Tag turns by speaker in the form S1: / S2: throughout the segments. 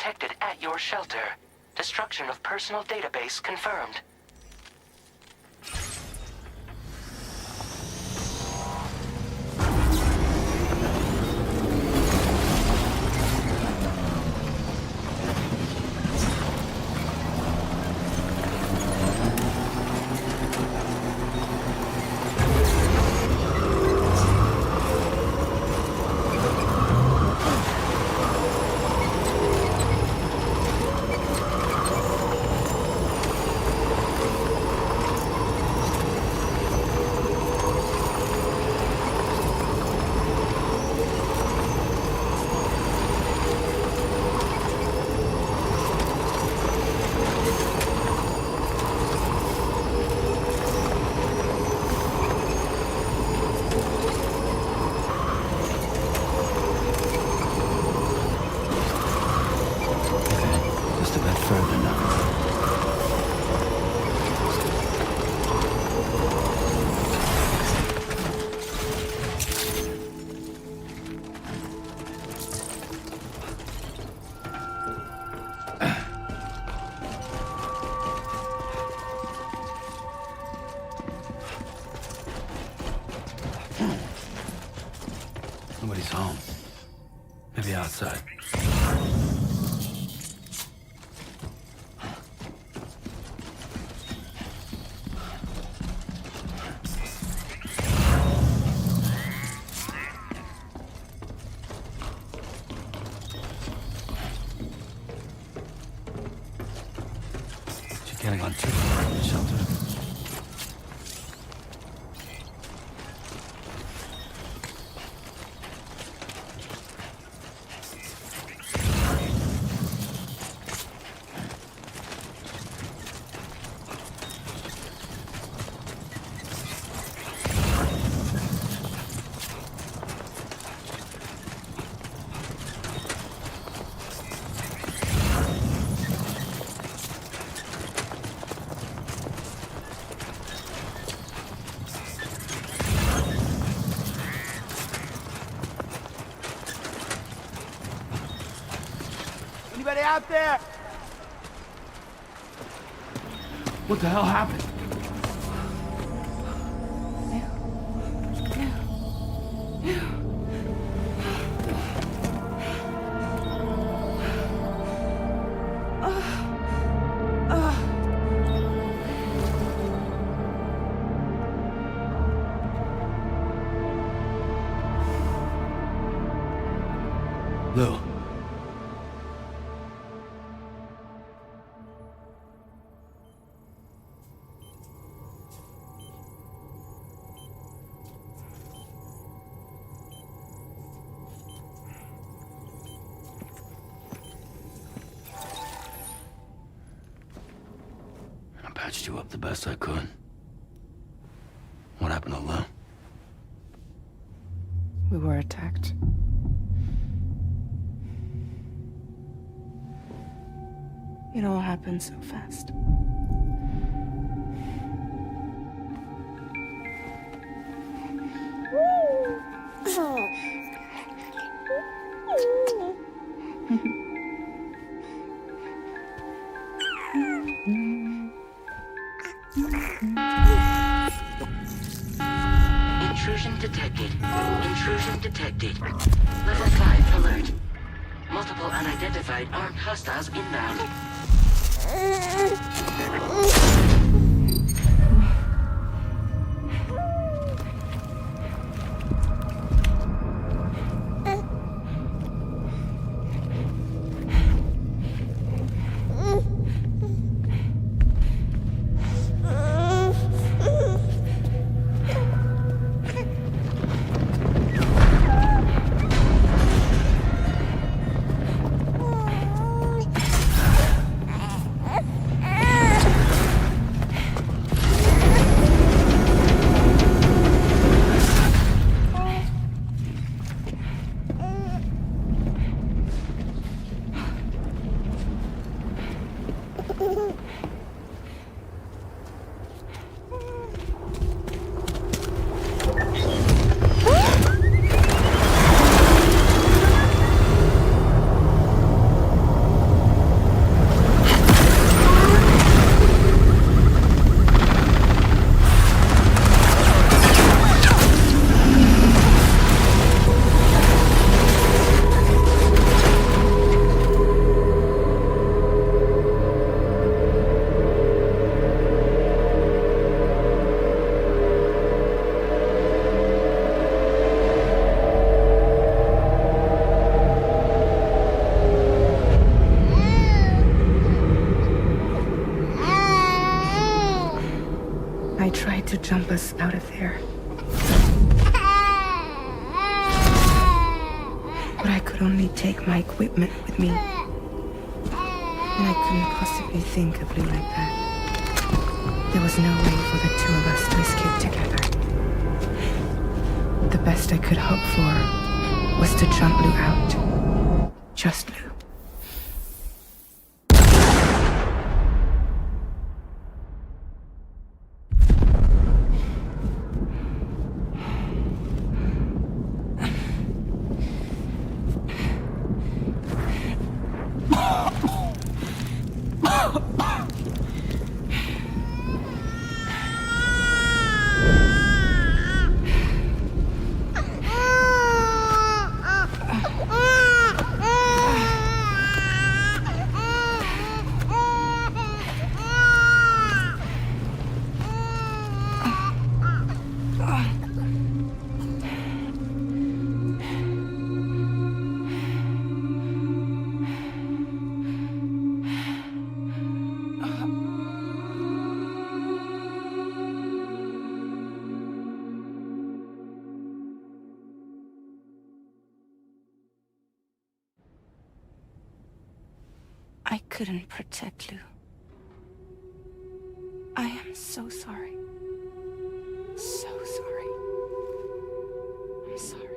S1: detected at your shelter. Destruction of personal database confirmed.
S2: Nobody's home. Maybe outside. She's getting on too far from the shelter.
S3: Anybody out there?
S2: What the hell happened? Lou. I patched you up the best I could. What happened to Lou?
S4: We were attacked. It all happened so fast.
S1: Intrusion detected. Intrusion detected. Level 5 alert. Multiple unidentified armed hostiles inbound.
S4: only take my equipment with me. And I couldn't possibly think of Lou like that. There was no way for the two of us to escape together. The best I could hope for was to jump Lou out. Just Lou. I couldn't protect Lou. I am so sorry. So sorry. I'm sorry.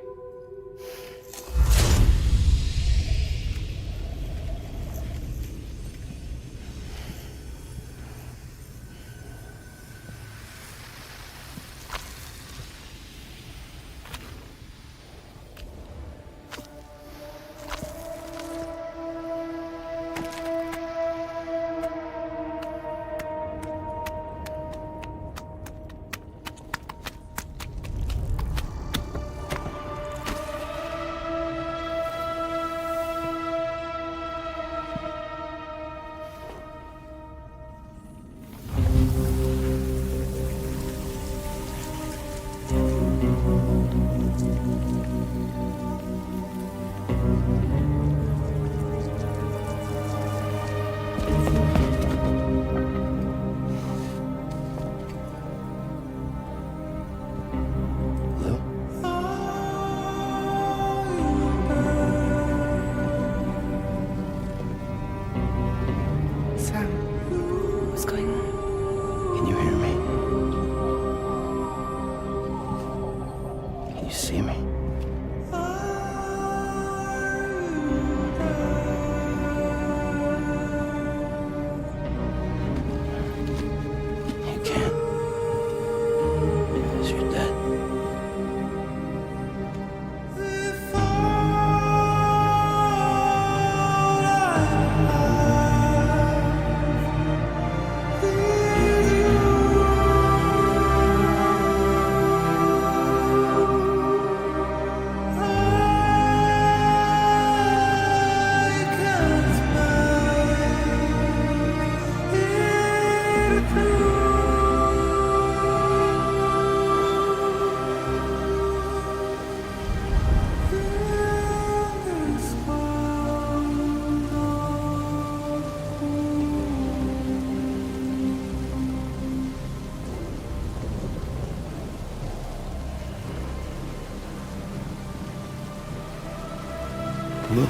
S2: Look.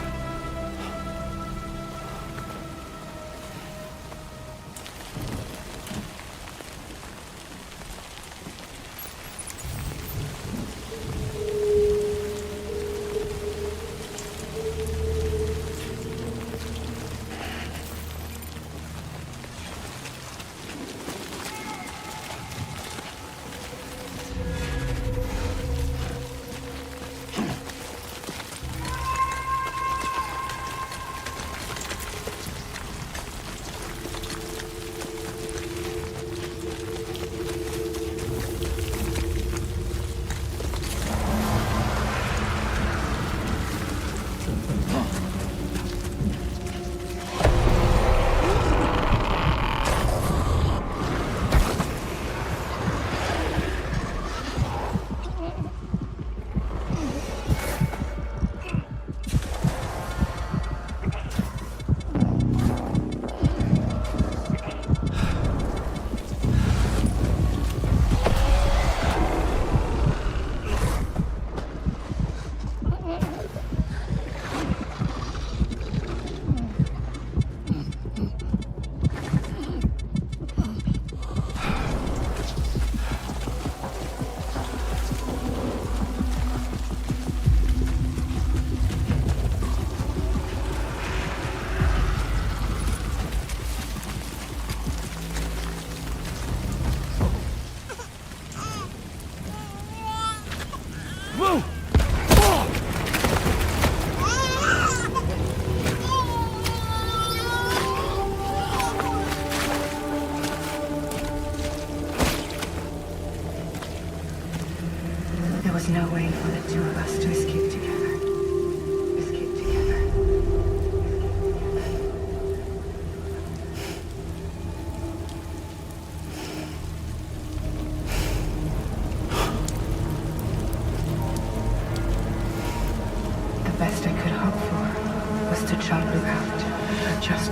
S2: Move!
S4: There was no way for the two of us to escape together. Escape together. The best I could hope for was to jump without just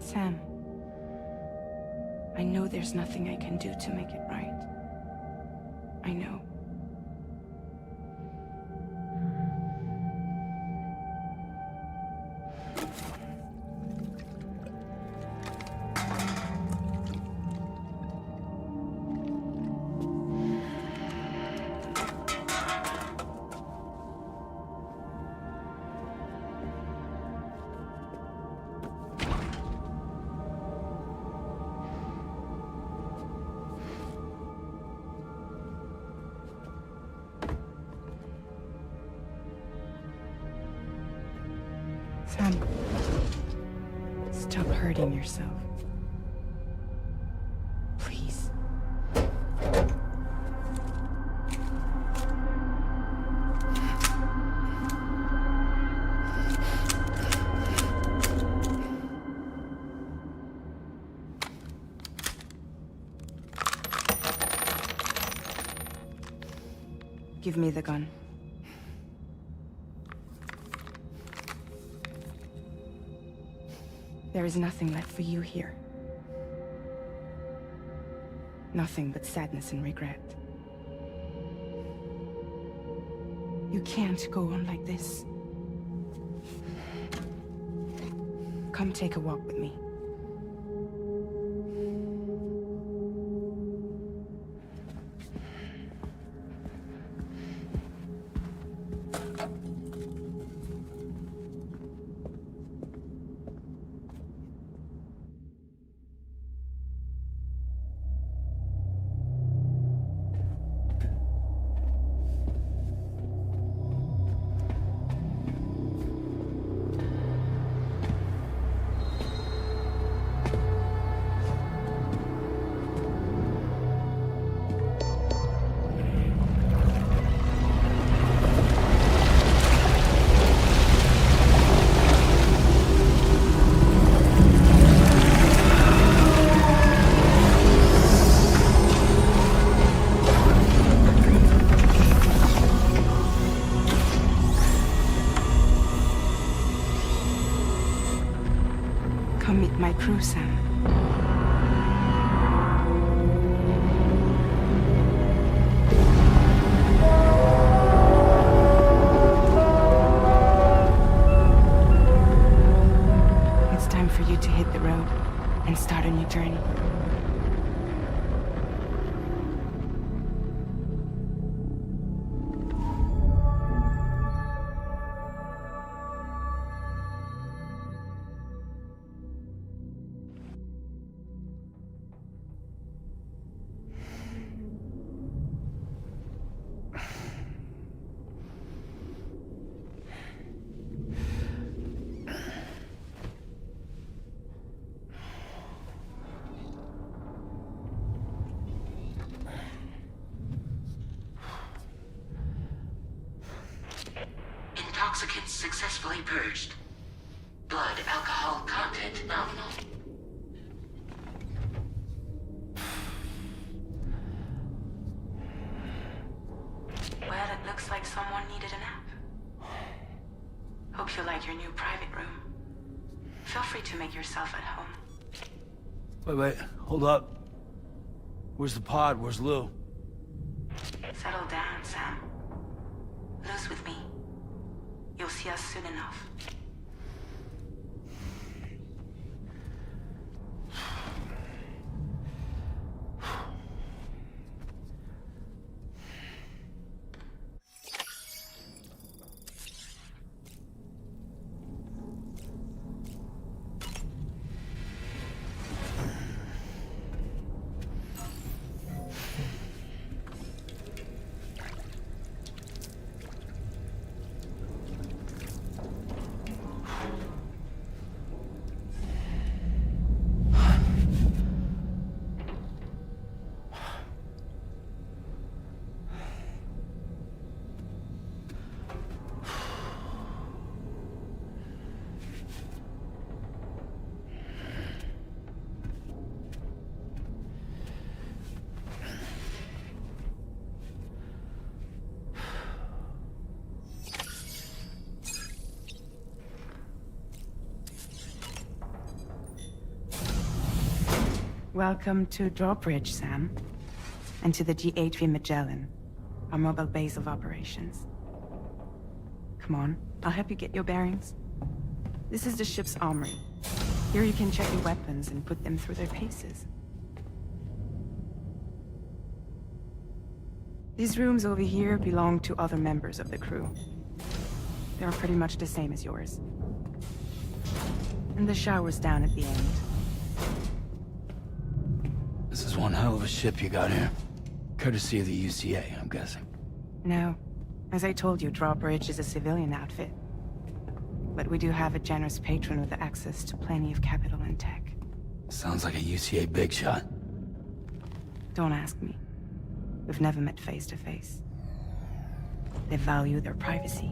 S4: Sam, I know there's nothing I can do to make it right. I know. Sam, stop hurting yourself. Please. Give me the gun. There is nothing left for you here. Nothing but sadness and regret. You can't go on like this. Come take a walk with me. Come meet my crew, Sam. It's time for you to hit the road and start a new journey.
S1: successfully purged. Blood alcohol content nominal. Well, it looks like someone needed a nap. Hope you like your new private room. Feel free to make yourself at home.
S2: Wait, hold up. Where's the pod? Where's Lou?
S1: Settle down, Sam. Lou's with me. You'll see us soon enough.
S4: Welcome to Drawbridge, Sam. And to the GHV Magellan, our mobile base of operations. Come on, I'll help you get your bearings. This is the ship's armory. Here you can check your weapons and put them through their paces. These rooms over here belong to other members of the crew. They're pretty much the same as yours. And the shower's down at the end.
S2: This is one hell of a ship you got here. Courtesy of the UCA, I'm guessing.
S4: No. As I told you, Drawbridge is a civilian outfit. But we do have a generous patron with access to plenty of capital and tech.
S2: Sounds like a UCA big shot.
S4: Don't ask me. We've never met face to face. They value their privacy.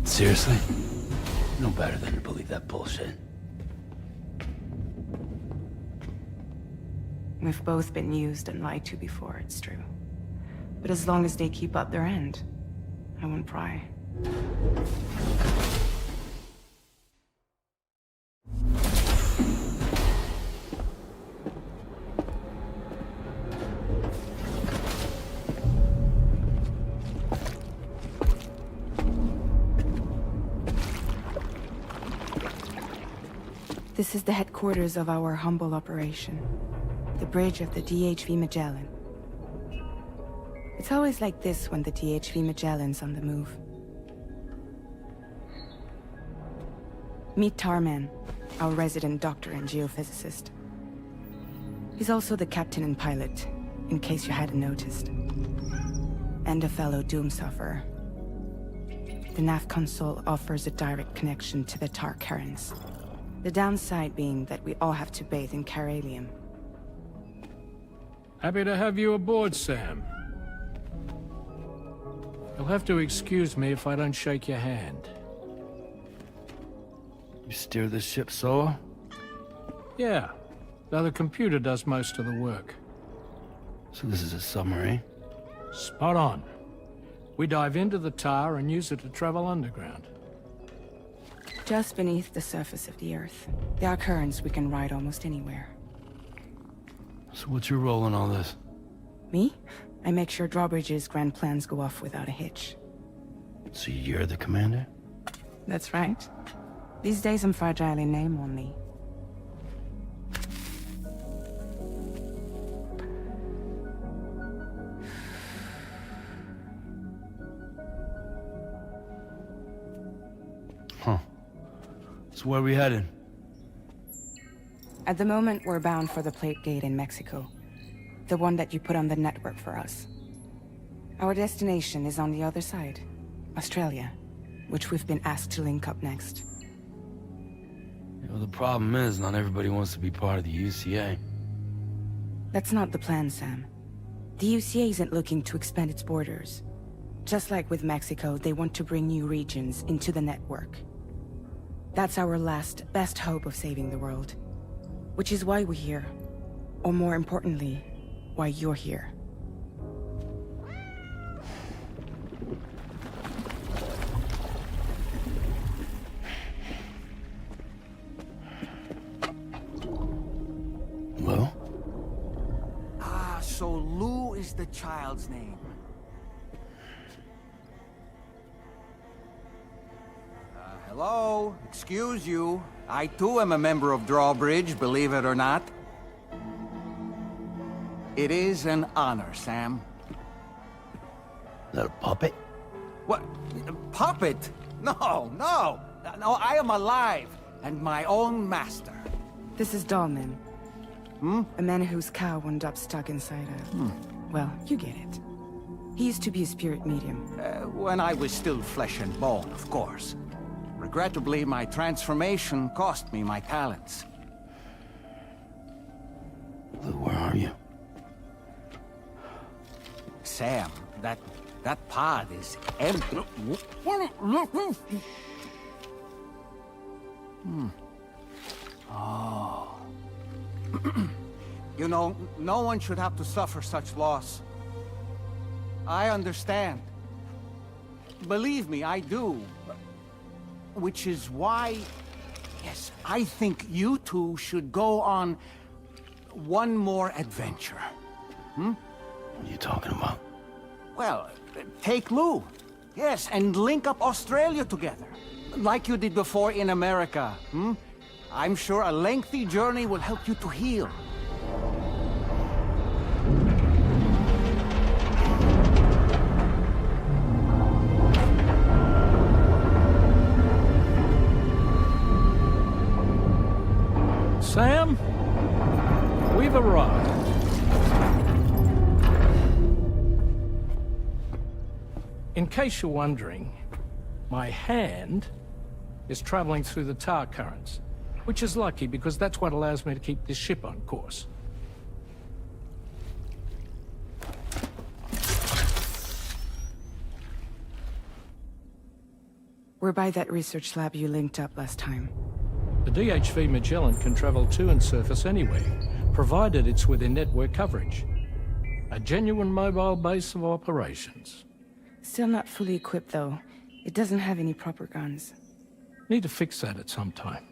S2: Seriously? No better than to believe that bullshit.
S4: We've both been used and lied to before, it's true. But as long as they keep up their end, I won't pry. This is the headquarters of our humble operation. The bridge of the DHV Magellan. It's always like this when the DHV Magellan's on the move. Meet Tarman, our resident doctor and geophysicist. He's also the captain and pilot, in case you hadn't noticed. And a fellow doom sufferer. The nav console offers a direct connection to the Tar currents. The downside being that we all have to bathe in Caralium.
S3: Happy to have you aboard, Sam. You'll have to excuse me if I don't shake your hand.
S2: You steer this ship solo?
S3: Yeah, though the computer does most of the work.
S2: So this is a submarine?
S3: Spot on. We dive into the tar and use it to travel underground.
S4: Just beneath the surface of the Earth, there are currents we can ride almost anywhere.
S2: So what's your role in all this?
S4: Me? I make sure Drawbridge's grand plans go off without a hitch.
S2: So you're the commander?
S4: That's right. These days I'm fragile in name only.
S2: Huh. So where are we headed?
S4: At the moment, we're bound for the Plate Gate in Mexico. The one that you put on the network for us. Our destination is on the other side, Australia, which we've been asked to link up next.
S2: You know, the problem is, not everybody wants to be part of the UCA.
S4: That's not the plan, Sam. The UCA isn't looking to expand its borders. Just like with Mexico, they want to bring new regions into the network. That's our last, best hope of saving the world. Which is why we're here. Or more importantly, why you're here.
S2: Well?
S5: Ah, so Lou is the child's name. Hello? Excuse you. I too am a member of Drawbridge, believe it or not. It is an honor, Sam.
S2: Is that a puppet?
S5: What? Puppet? No, no! No, I am alive, and my own master.
S4: This is Dahlman. A man whose cow wound up stuck inside a... Well, you get it. He used to be a spirit medium.
S5: When I was still flesh and bone, of course. Regrettably, my transformation cost me my talents.
S2: Lou, where are you?
S5: Sam, that pod is empty. Oh. You know, no one should have to suffer such loss. I understand. Believe me, I do. Which is why, yes, I think you two should go on one more adventure.
S2: What are you talking about?
S5: Well, take Lou. Yes, and link up Australia together. Like you did before in America. I'm sure a lengthy journey will help you to heal.
S3: Sam, we've arrived. In case you're wondering, my hand is traveling through the tar currents, which is lucky because that's what allows me to keep this ship on course.
S4: We're by that research lab you linked up last time.
S3: The DHV Magellan can travel to and surface anywhere, provided it's within network coverage. A genuine mobile base of operations.
S4: Still not fully equipped, though. It doesn't have any proper guns.
S3: Need to fix that at some time.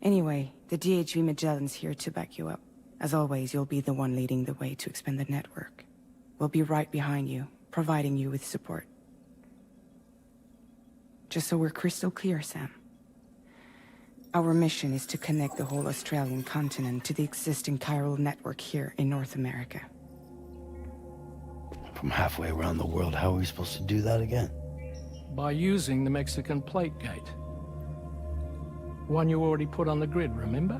S4: Anyway, the DHV Magellan's here to back you up. As always, you'll be the one leading the way to expand the network. We'll be right behind you, providing you with support. Just so we're crystal clear, Sam. Our mission is to connect the whole Australian continent to the existing Chiral Network here in North America.
S2: From halfway around the world, how are we supposed to do that again?
S3: By using the Mexican plate gate. One you already put on the grid, remember?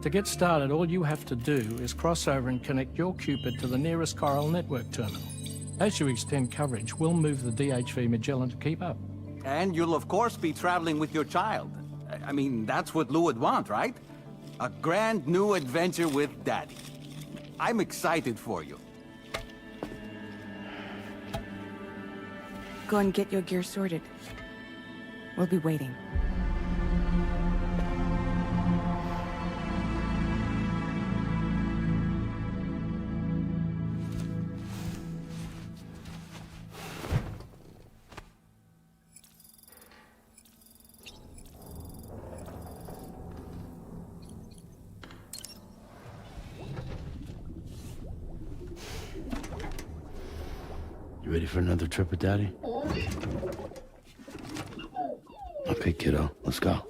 S3: To get started, all you have to do is cross over and connect your Cupid to the nearest Chiral Network terminal. As you extend coverage, we'll move the DHV Magellan to keep up.
S5: And you'll of course be traveling with your child. I mean, that's what Lou would want, right? A grand new adventure with Daddy. I'm excited for you.
S4: Go and get your gear sorted. We'll be waiting.
S2: You ready for another trip with Daddy? Okay, kiddo, let's go.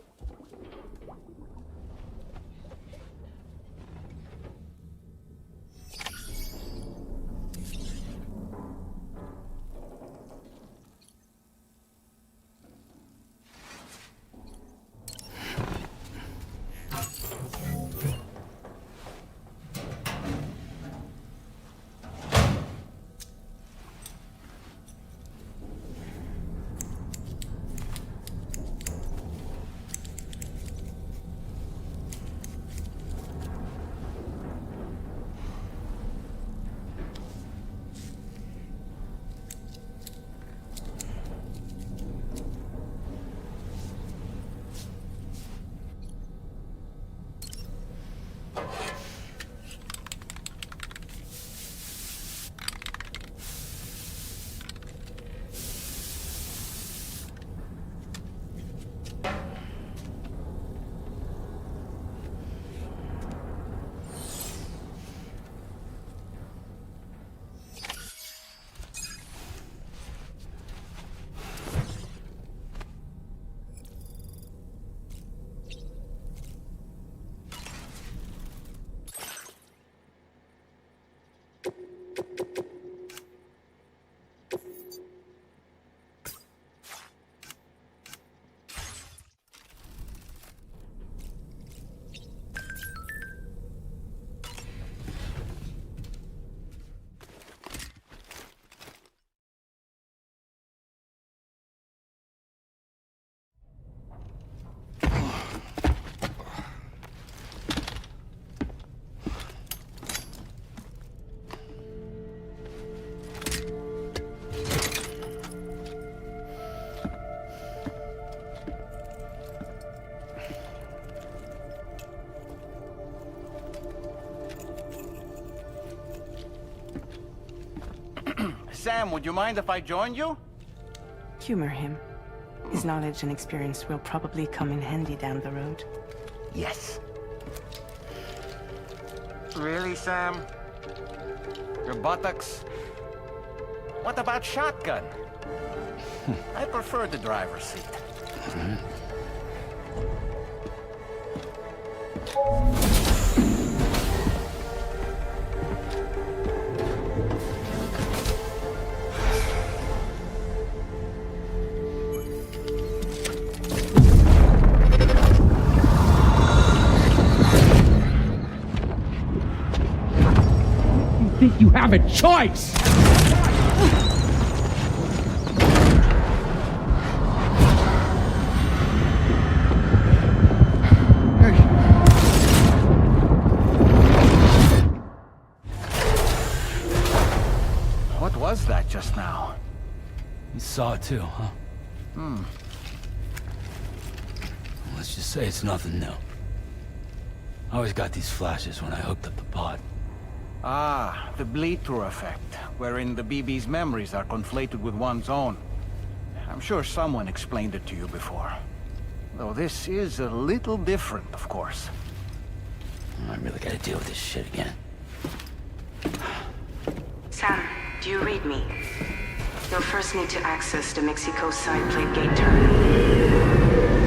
S5: Sam, would you mind if I joined you?
S4: Humor him. His knowledge and experience will probably come in handy down the road.
S5: Yes. Really, Sam? Your buttocks? What about shotgun? I prefer the driver's seat.
S6: Think you have a choice!
S5: What was that just now?
S2: You saw it too, huh? Let's just say it's nothing new. I always got these flashes when I hooked up the pod.
S5: Ah, the bleed-through effect, wherein the BB's memories are conflated with one's own. I'm sure someone explained it to you before. Though this is a little different, of course.
S2: I really gotta deal with this shit again.
S1: Sam, do you read me? You'll first need to access the Mexico side plate gate terminal.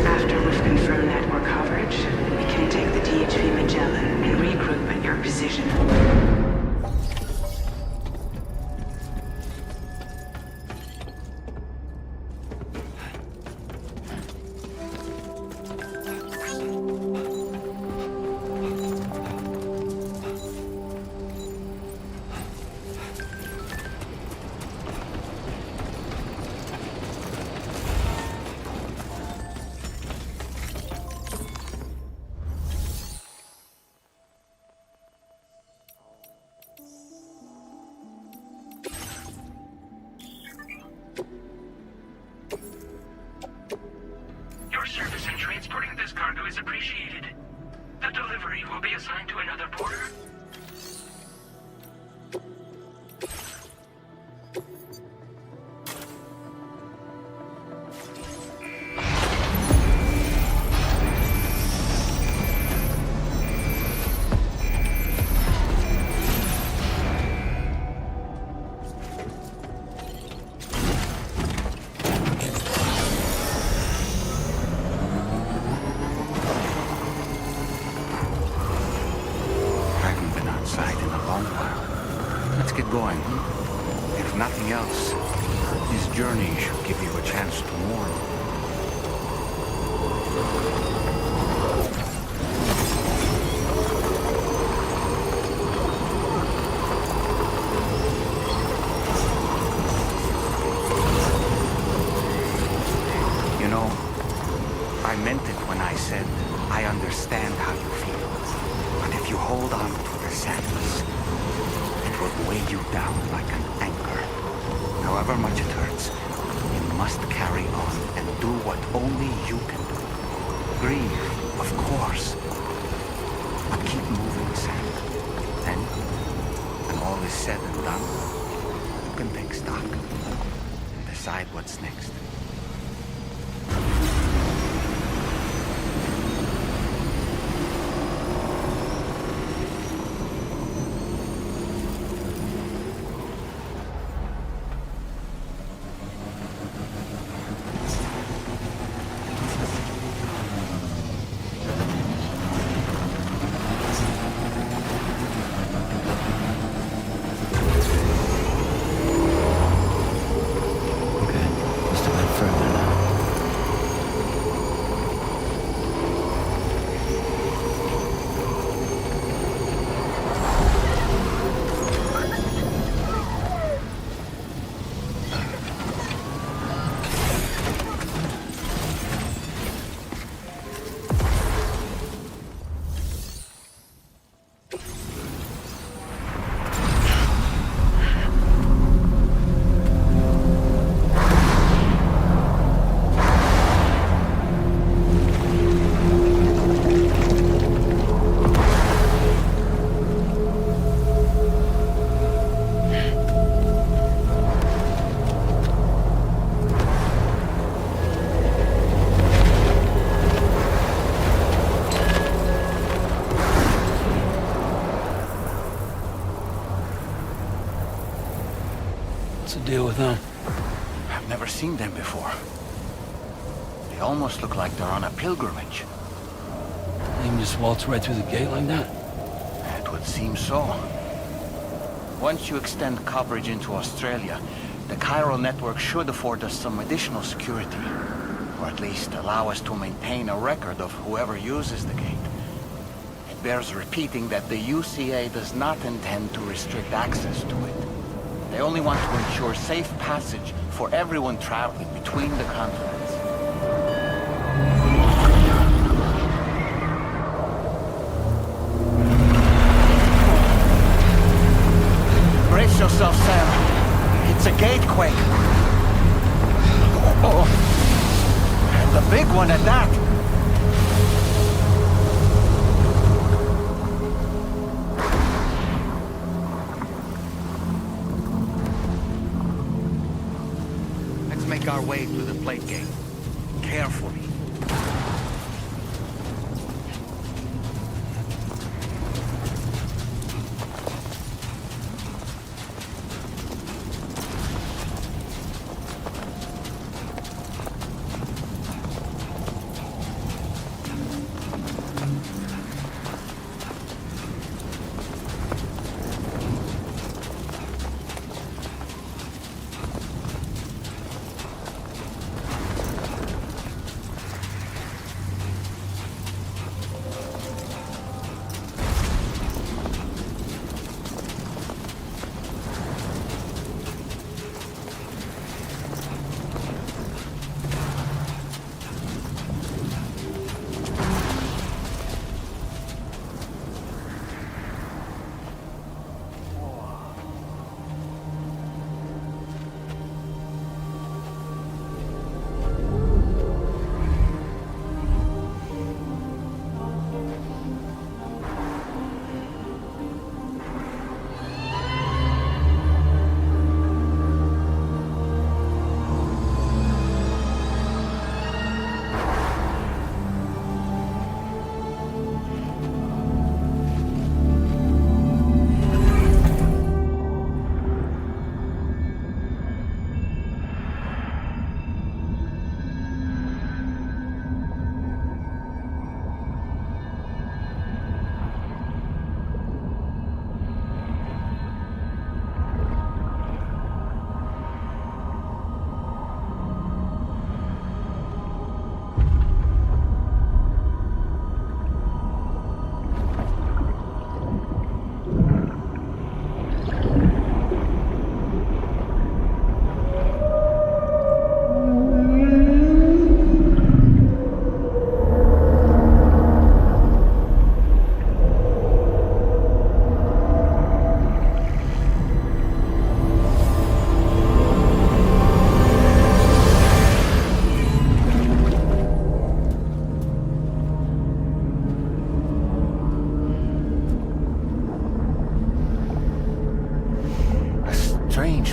S1: After we've confirmed network coverage, we can take the DHV Magellan and regroup at your position.
S7: Your service in transporting this cargo is appreciated. The delivery will be assigned to another porter.
S5: going. If nothing else, this journey should give you a chance to mourn. You know, I meant it when I said I understand how you feel. But if you hold on to the sadness, it will weigh you down like an anchor. However much it hurts, you must carry on and do what only you can do. Grieve, of course, but keep moving is said and done, you can take stock and decide what's next.
S2: Deal with them.
S5: I've never seen them before. They almost look like they're on a pilgrimage.
S2: They can just waltz right through the gate like that?
S5: It would seem so. Once you extend coverage into Australia, the Chiral Network should afford us some additional security. Or at least allow us to maintain a record of whoever uses the gate. It bears repeating that the UCA does not intend to restrict access to it. They only want to ensure safe passage for everyone traveling between the continents. Brace yourself, Sam. It's a gatequake. Oh, and a big one at that. Make our way through the plate gate. Carefully.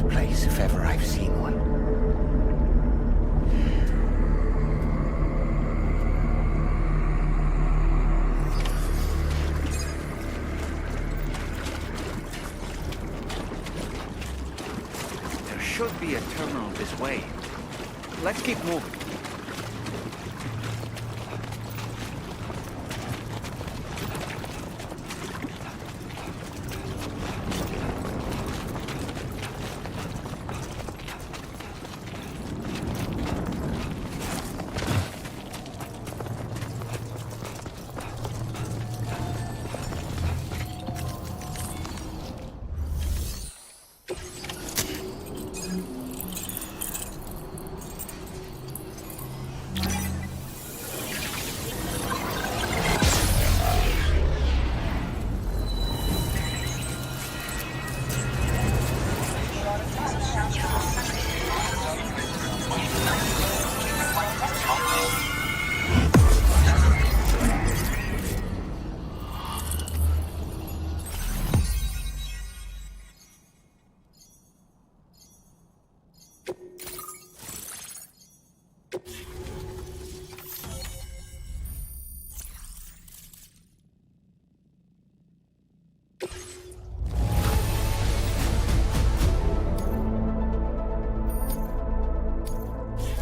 S5: place if ever I've seen one. There should be a terminal this way. Let's keep moving.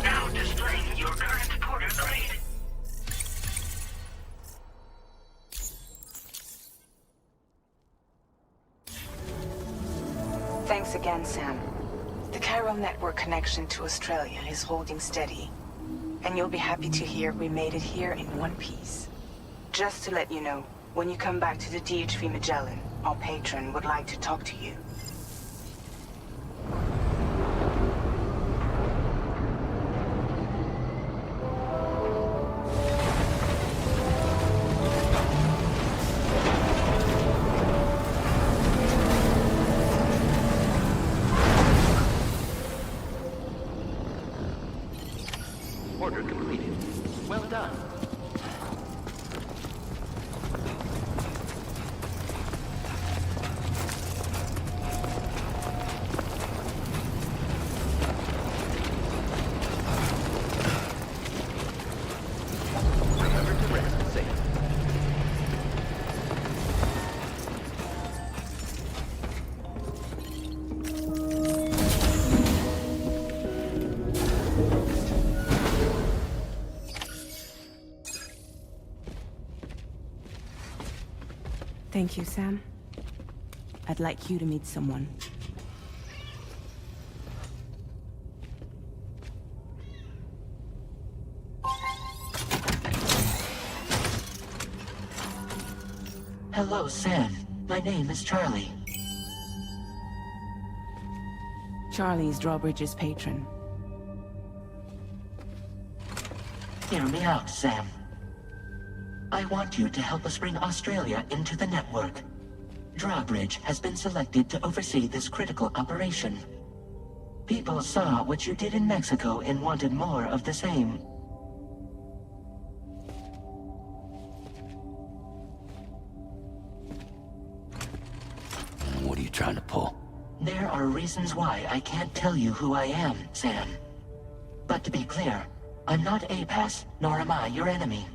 S7: Now displaying your current porter grade.
S1: Thanks again, Sam. The Chiral Network connection to Australia is holding steady. And you'll be happy to hear we made it here in one piece. Just to let you know, when you come back to the DHV Magellan, our patron would like to talk to you.
S8: Order completed. Well done. Remember to rest safe.
S4: Thank you, Sam. I'd like you to meet someone.
S9: Hello, Sam. My name is Charlie.
S4: Charlie's Drawbridge's patron.
S9: Hear me out, Sam. I want you to help us bring Australia into the network. Drawbridge has been selected to oversee this critical operation. People saw what you did in Mexico and wanted more of the same.
S2: What are you trying to pull?
S9: There are reasons why I can't tell you who I am, Sam. But to be clear, I'm not APAS, nor am I your enemy.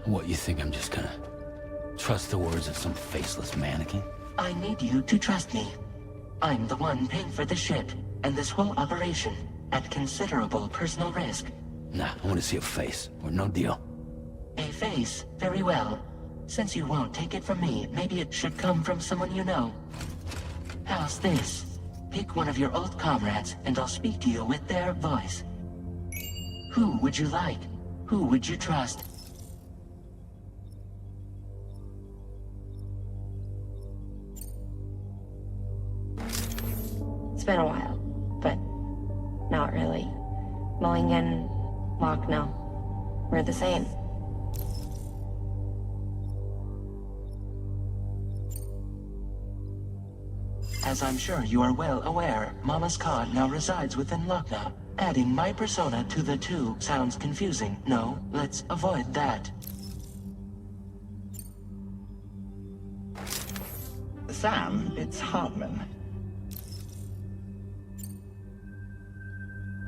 S2: What, you think I'm just gonna trust the words of some faceless mannequin?
S9: I need you to trust me. I'm the one paying for the ship, and this whole operation, at considerable personal risk.
S2: Nah, I want to see a face, or no deal.
S9: A face? Very well. Since you won't take it from me, maybe it should come from someone you know. How's this? Pick one of your old comrades, and I'll speak to you with their voice. Who would you like? Who would you trust?
S10: It's been a while, but not really. Mellin, Locke, no. We're the same.
S9: As I'm sure you are well aware, Mama's Khan now resides within Lucknow. Adding my persona to the two sounds confusing. No, let's avoid that.
S11: Sam, it's Hartman.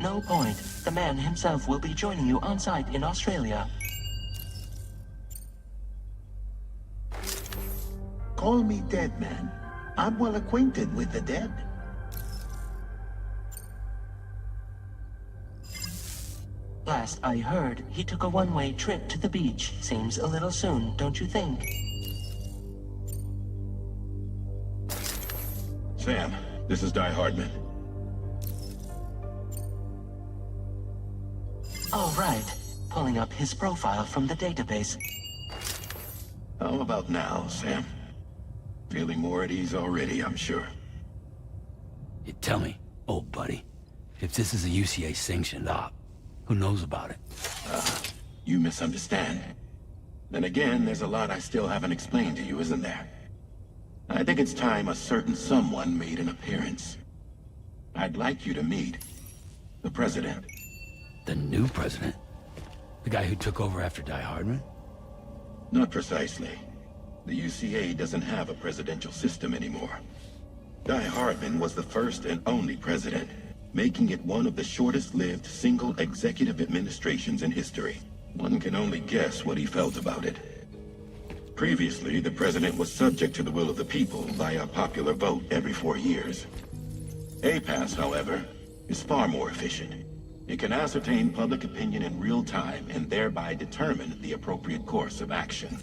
S9: no point. The man himself will be joining you on site in Australia.
S11: Call me dead man. I'm well acquainted with the dead.
S9: Last I heard, he took a one-way trip to the beach. Seems a little soon, don't you think?
S12: Sam, this is Di Hardman.
S9: All right. Pulling up his profile from the database.
S12: How about now, Sam? Feeling more at ease already, I'm sure.
S2: You tell me, old buddy, if this is a UCA-sanctioned op, who knows about it?
S12: You misunderstand. Then again, there's a lot I still haven't explained to you, isn't there? I think it's time a certain someone made an appearance. I'd like you to meet the President.
S2: The new president? The guy who took over after Di Hardman?
S12: Not precisely. The UCA doesn't have a presidential system anymore. Di Hardman was the first and only president, making it one of the shortest-lived single executive administrations in history. One can only guess what he felt about it. Previously, the president was subject to the will of the people via popular vote every 4 years. APAS, however, is far more efficient. It can ascertain public opinion in real time and thereby determine the appropriate course of action.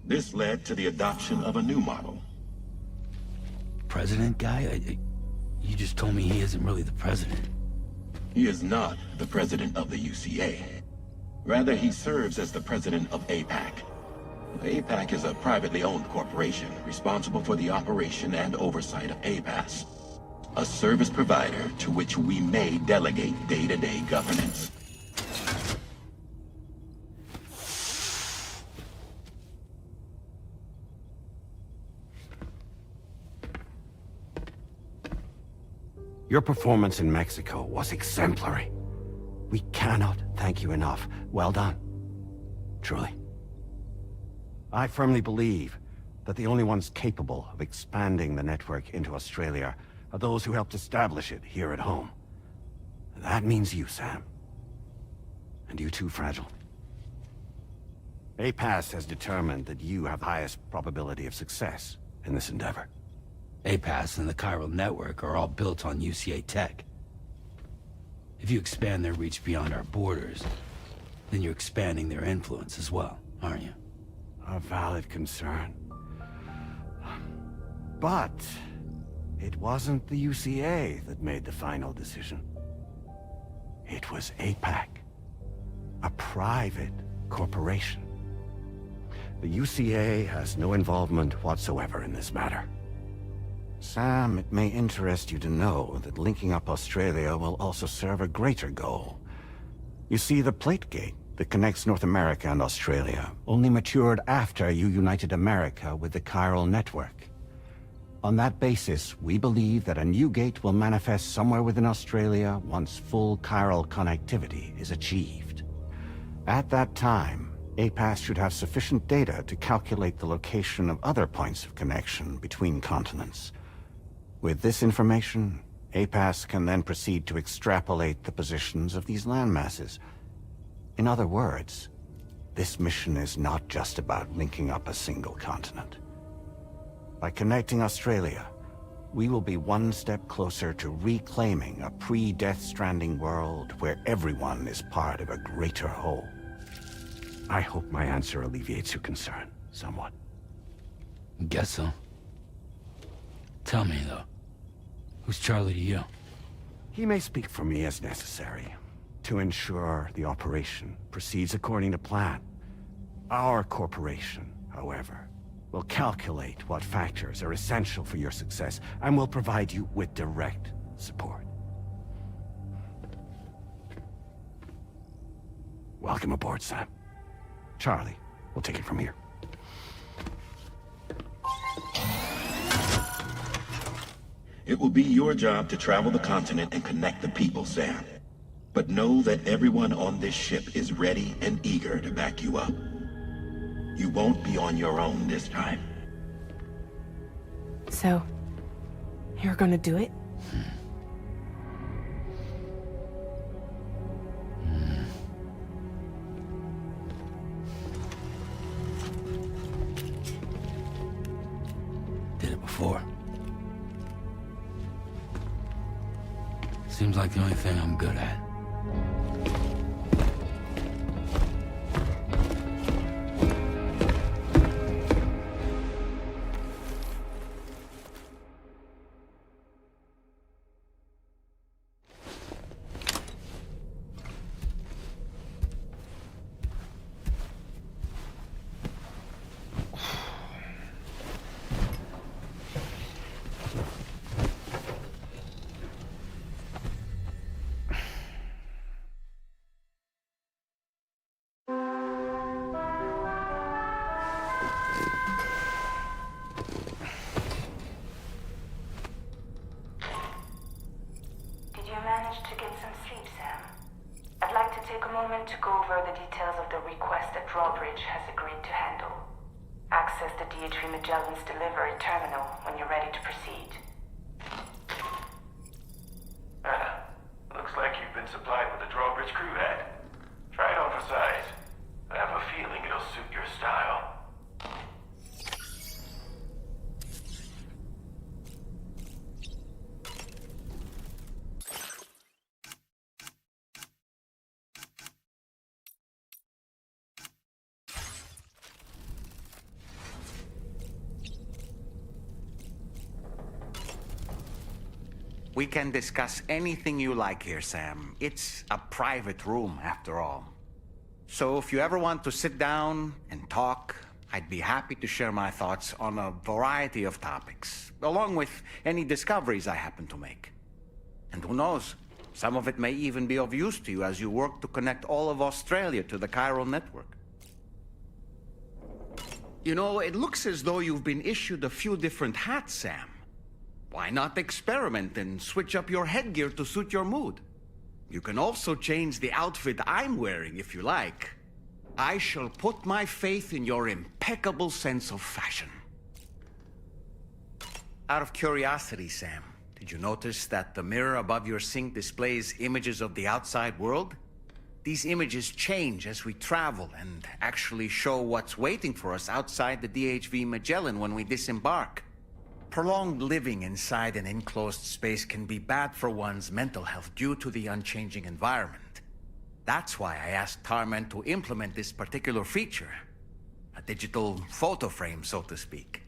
S12: This led to the adoption of a new model.
S2: President guy? You just told me he isn't really the president.
S12: He is not the president of the UCA. Rather, he serves as the president of APAC. APAC is a privately owned corporation responsible for the operation and oversight of APAS, a service provider to which we may delegate day-to-day governance.
S13: Your performance in Mexico was exemplary. We cannot thank you enough. Well done. Truly. I firmly believe that the only ones capable of expanding the network into Australia are those who helped establish it here at home. That means you, Sam. And you too, Fragile. APAS has determined that you have the highest probability of success in this endeavor.
S2: APAS and the Chiral Network are all built on UCA tech. If you expand their reach beyond our borders, then you're expanding their influence as well, aren't you?
S13: A valid concern. But it wasn't the UCA that made the final decision. It was APAC, a private corporation. The UCA has no involvement whatsoever in this matter. Sam, it may interest you to know that linking up Australia will also serve a greater goal. You see, the plate gate that connects North America and Australia only matured after you united America with the Chiral Network. On that basis, we believe that a new gate will manifest somewhere within Australia once full chiral connectivity is achieved. At that time, APAS should have sufficient data to calculate the location of other points of connection between continents. With this information, APAS can then proceed to extrapolate the positions of these landmasses. In other words, this mission is not just about linking up a single continent. By connecting Australia, we will be one step closer to reclaiming a pre-Death Stranding world where everyone is part of a greater whole. I hope my answer alleviates your concern somewhat.
S2: Guess so. Tell me, though, who's Charlie to you?
S13: He may speak for me as necessary, to ensure the operation proceeds according to plan. Our corporation, however, will calculate what factors are essential for your success and will provide you with direct support. Welcome aboard, Sam. Charlie, we'll take it from here.
S12: It will be your job to travel the continent and connect the people, Sam. But know that everyone on this ship is ready and eager to back you up. You won't be on your own this time.
S4: So, you're gonna do it?
S2: did it before. Seems like the only thing I'm good at.
S1: To get some sleep, Sam. I'd like to take a moment to go over the details of the request that Drawbridge has agreed to handle. Access the DHV Magellan's delivery terminal when you're ready to proceed.
S14: Looks like you've been supplied with a Drawbridge crew hat. Try it on for size. I have a feeling it'll suit your style.
S5: We can discuss anything you like here, Sam. It's a private room, after all. So if you ever want to sit down and talk, I'd be happy to share my thoughts on a variety of topics, along with any discoveries I happen to make. And who knows, some of it may even be of use to you as you work to connect all of Australia to the Chiral Network. You know, it looks as though you've been issued a few different hats, Sam. Why not experiment and switch up your headgear to suit your mood? You can also change the outfit I'm wearing if you like. I shall put my faith in your impeccable sense of fashion. Out of curiosity, Sam, did you notice that the mirror above your sink displays images of the outside world? These images change as we travel and actually show what's waiting for us outside the DHV Magellan when we disembark. Prolonged living inside an enclosed space can be bad for one's mental health due to the unchanging environment. That's why I asked Tarman to implement this particular feature. A digital photo frame, so to speak.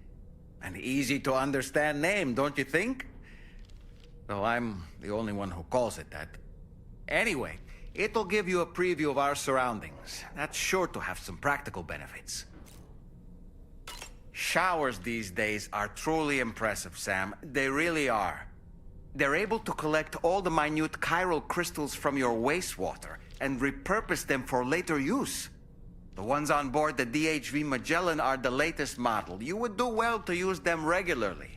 S5: An easy-to-understand name, don't you think? Though I'm the only one who calls it that. Anyway, it'll give you a preview of our surroundings. That's sure to have some practical benefits. Showers these days are truly impressive, Sam. They really are. They're able to collect all the minute chiral crystals from your wastewater and repurpose them for later use. The ones on board the DHV Magellan are the latest model. You would do well to use them regularly.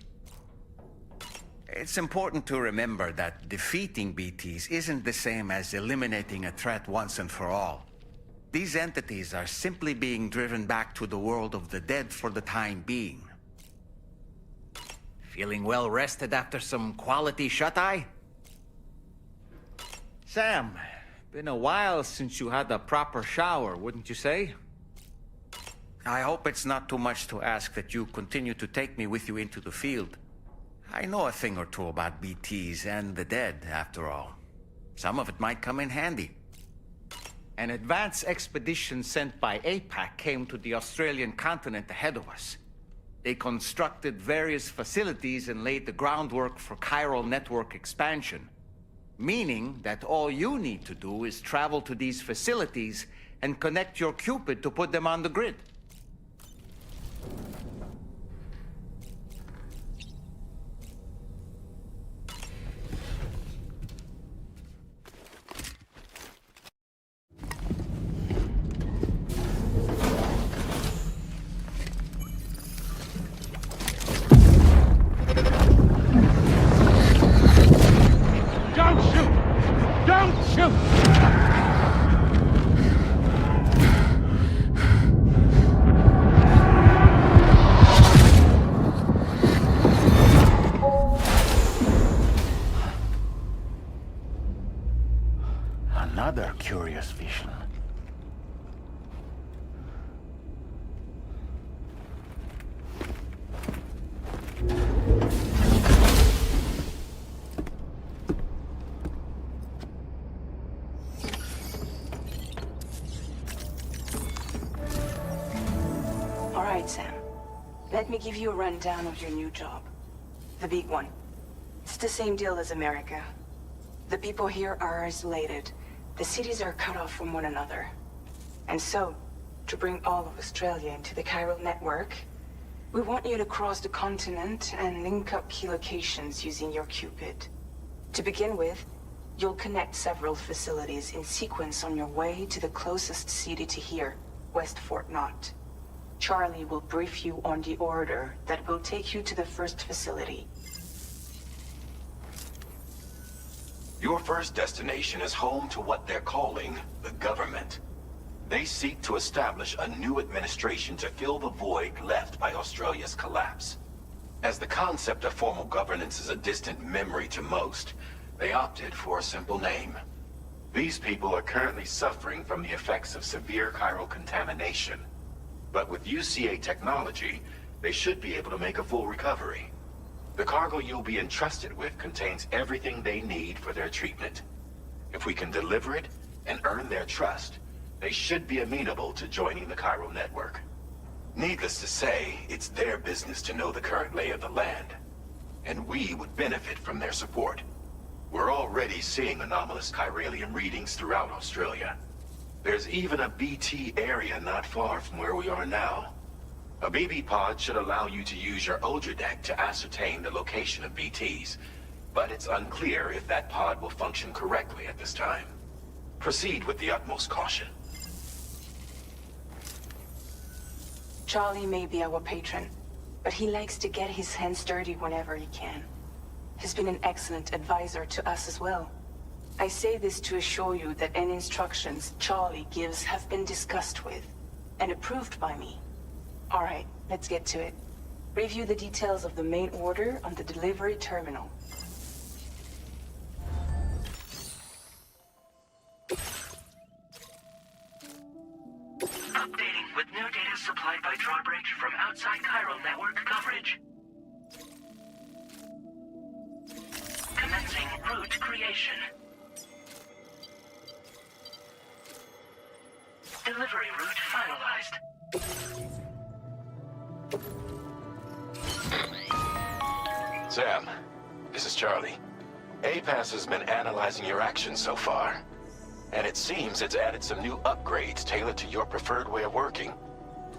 S5: It's important to remember that defeating BTs isn't the same as eliminating a threat once and for all. These entities are simply being driven back to the world of the dead for the time being. Feeling well rested after some quality shut-eye? Sam, been a while since you had a proper shower, wouldn't you say? I hope it's not too much to ask that you continue to take me with you into the field. I know a thing or two about BTs and the dead, after all. Some of it might come in handy. An advance expedition sent by APAC came to the Australian continent ahead of us. They constructed various facilities and laid the groundwork for Chiral Network expansion, meaning that all you need to do is travel to these facilities and connect your Cupid to put them on the grid.
S13: Another curious vision.
S1: Let me give you a rundown of your new job. The big one. It's the same deal as America. The people here are isolated. The cities are cut off from one another. And so, to bring all of Australia into the Chiral Network, we want you to cross the continent and link up key locations using your Cupid. To begin with, you'll connect several facilities in sequence on your way to the closest city to here, West Fort Knott. Charlie will brief you on the order that will take you to the first facility.
S15: Your first destination is home to what they're calling the government. They seek to establish a new administration to fill the void left by Australia's collapse. As the concept of formal governance is a distant memory to most, they opted for a simple name. These people are currently suffering from the effects of severe chiral contamination. But with UCA technology, they should be able to make a full recovery. The cargo you'll be entrusted with contains everything they need for their treatment. If we can deliver it and earn their trust, they should be amenable to joining the Chiral Network. Needless to say, it's their business to know the current lay of the land, and we would benefit from their support. We're already seeing anomalous chiralium readings throughout Australia. There's even a BT area not far from where we are now. A BB pod should allow you to use your Ultra deck to ascertain the location of BTs, but it's unclear if that pod will function correctly at this time. Proceed with the utmost caution.
S1: Charlie may be our patron, but he likes to get his hands dirty whenever he can. He's been an excellent advisor to us as well. I say this to assure you that any instructions Charlie gives have been discussed with and approved by me. All right, let's get to it. Review the details of the main order on the delivery terminal.
S7: Updating with new data supplied by Drawbridge from outside Chiral Network coverage. Commencing route creation. Delivery route finalized.
S15: Sam, this is Charlie. APAS has been analyzing your actions so far, and it seems it's added some new upgrades tailored to your preferred way of working.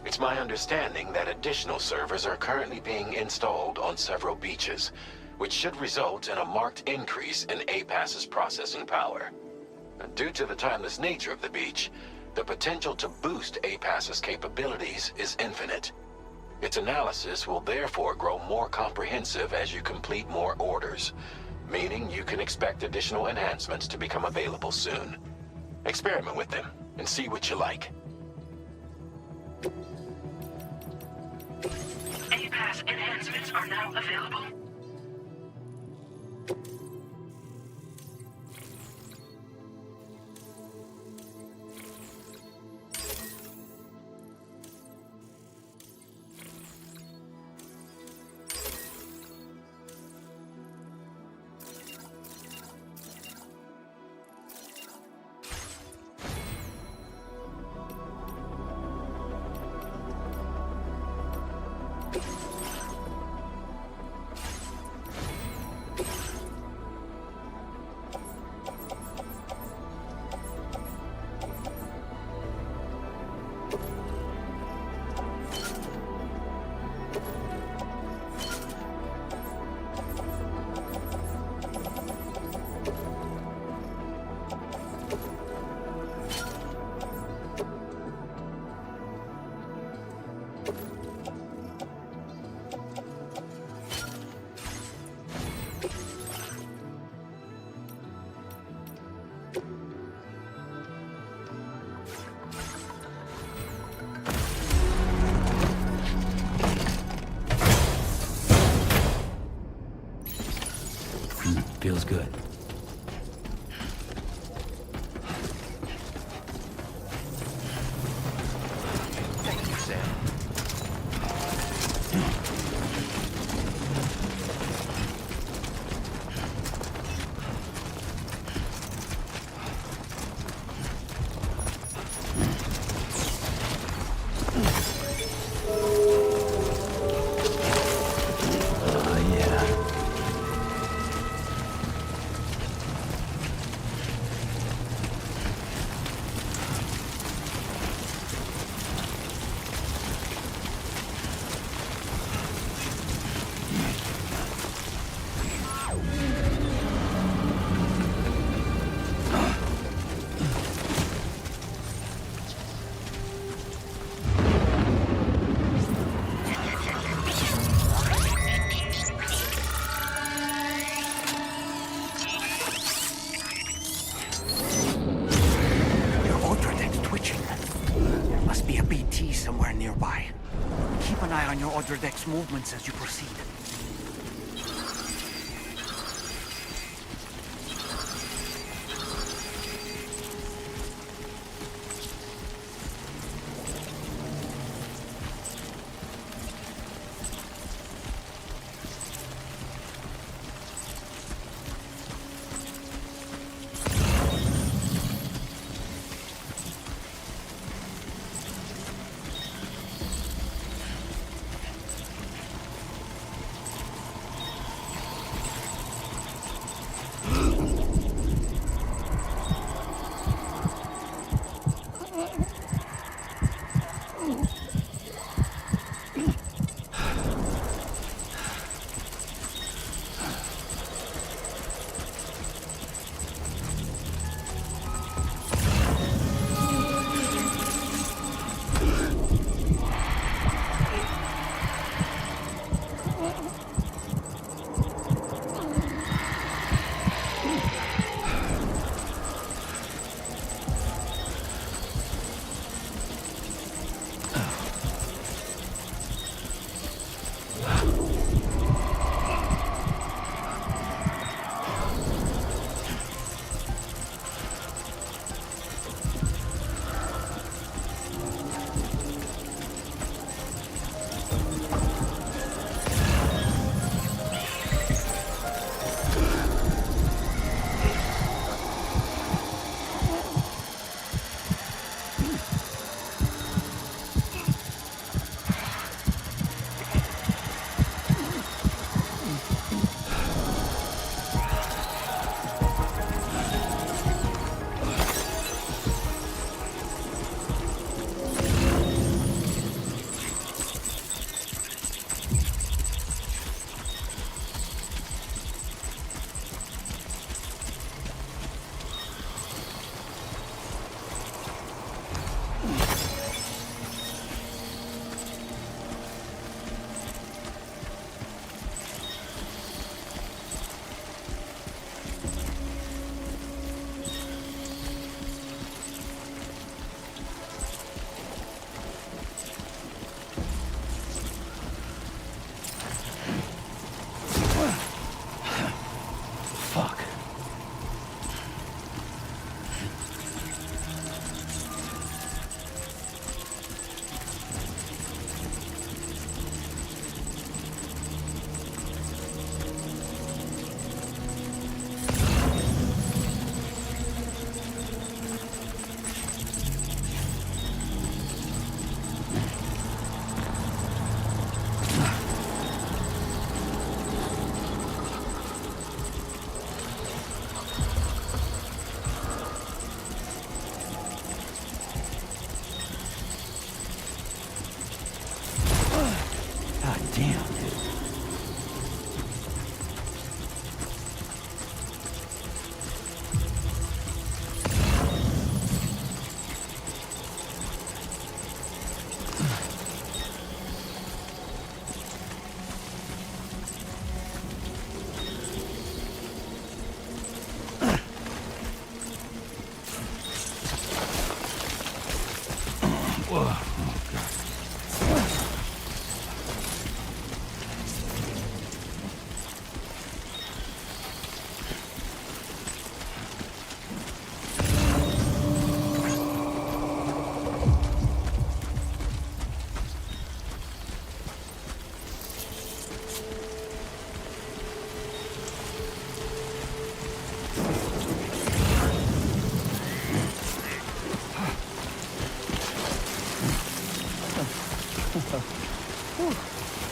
S15: It's my understanding that additional servers are currently being installed on several beaches, which should result in a marked increase in APAS's processing power. Due to the timeless nature of the beach, the potential to boost APAS's capabilities is infinite. Its analysis will therefore grow more comprehensive as you complete more orders, meaning you can expect additional enhancements to become available soon. Experiment with them and see what you like.
S7: APAS enhancements are now available.
S2: Feels good.
S8: Thank you, Sam.
S5: Codex movements as you proceed.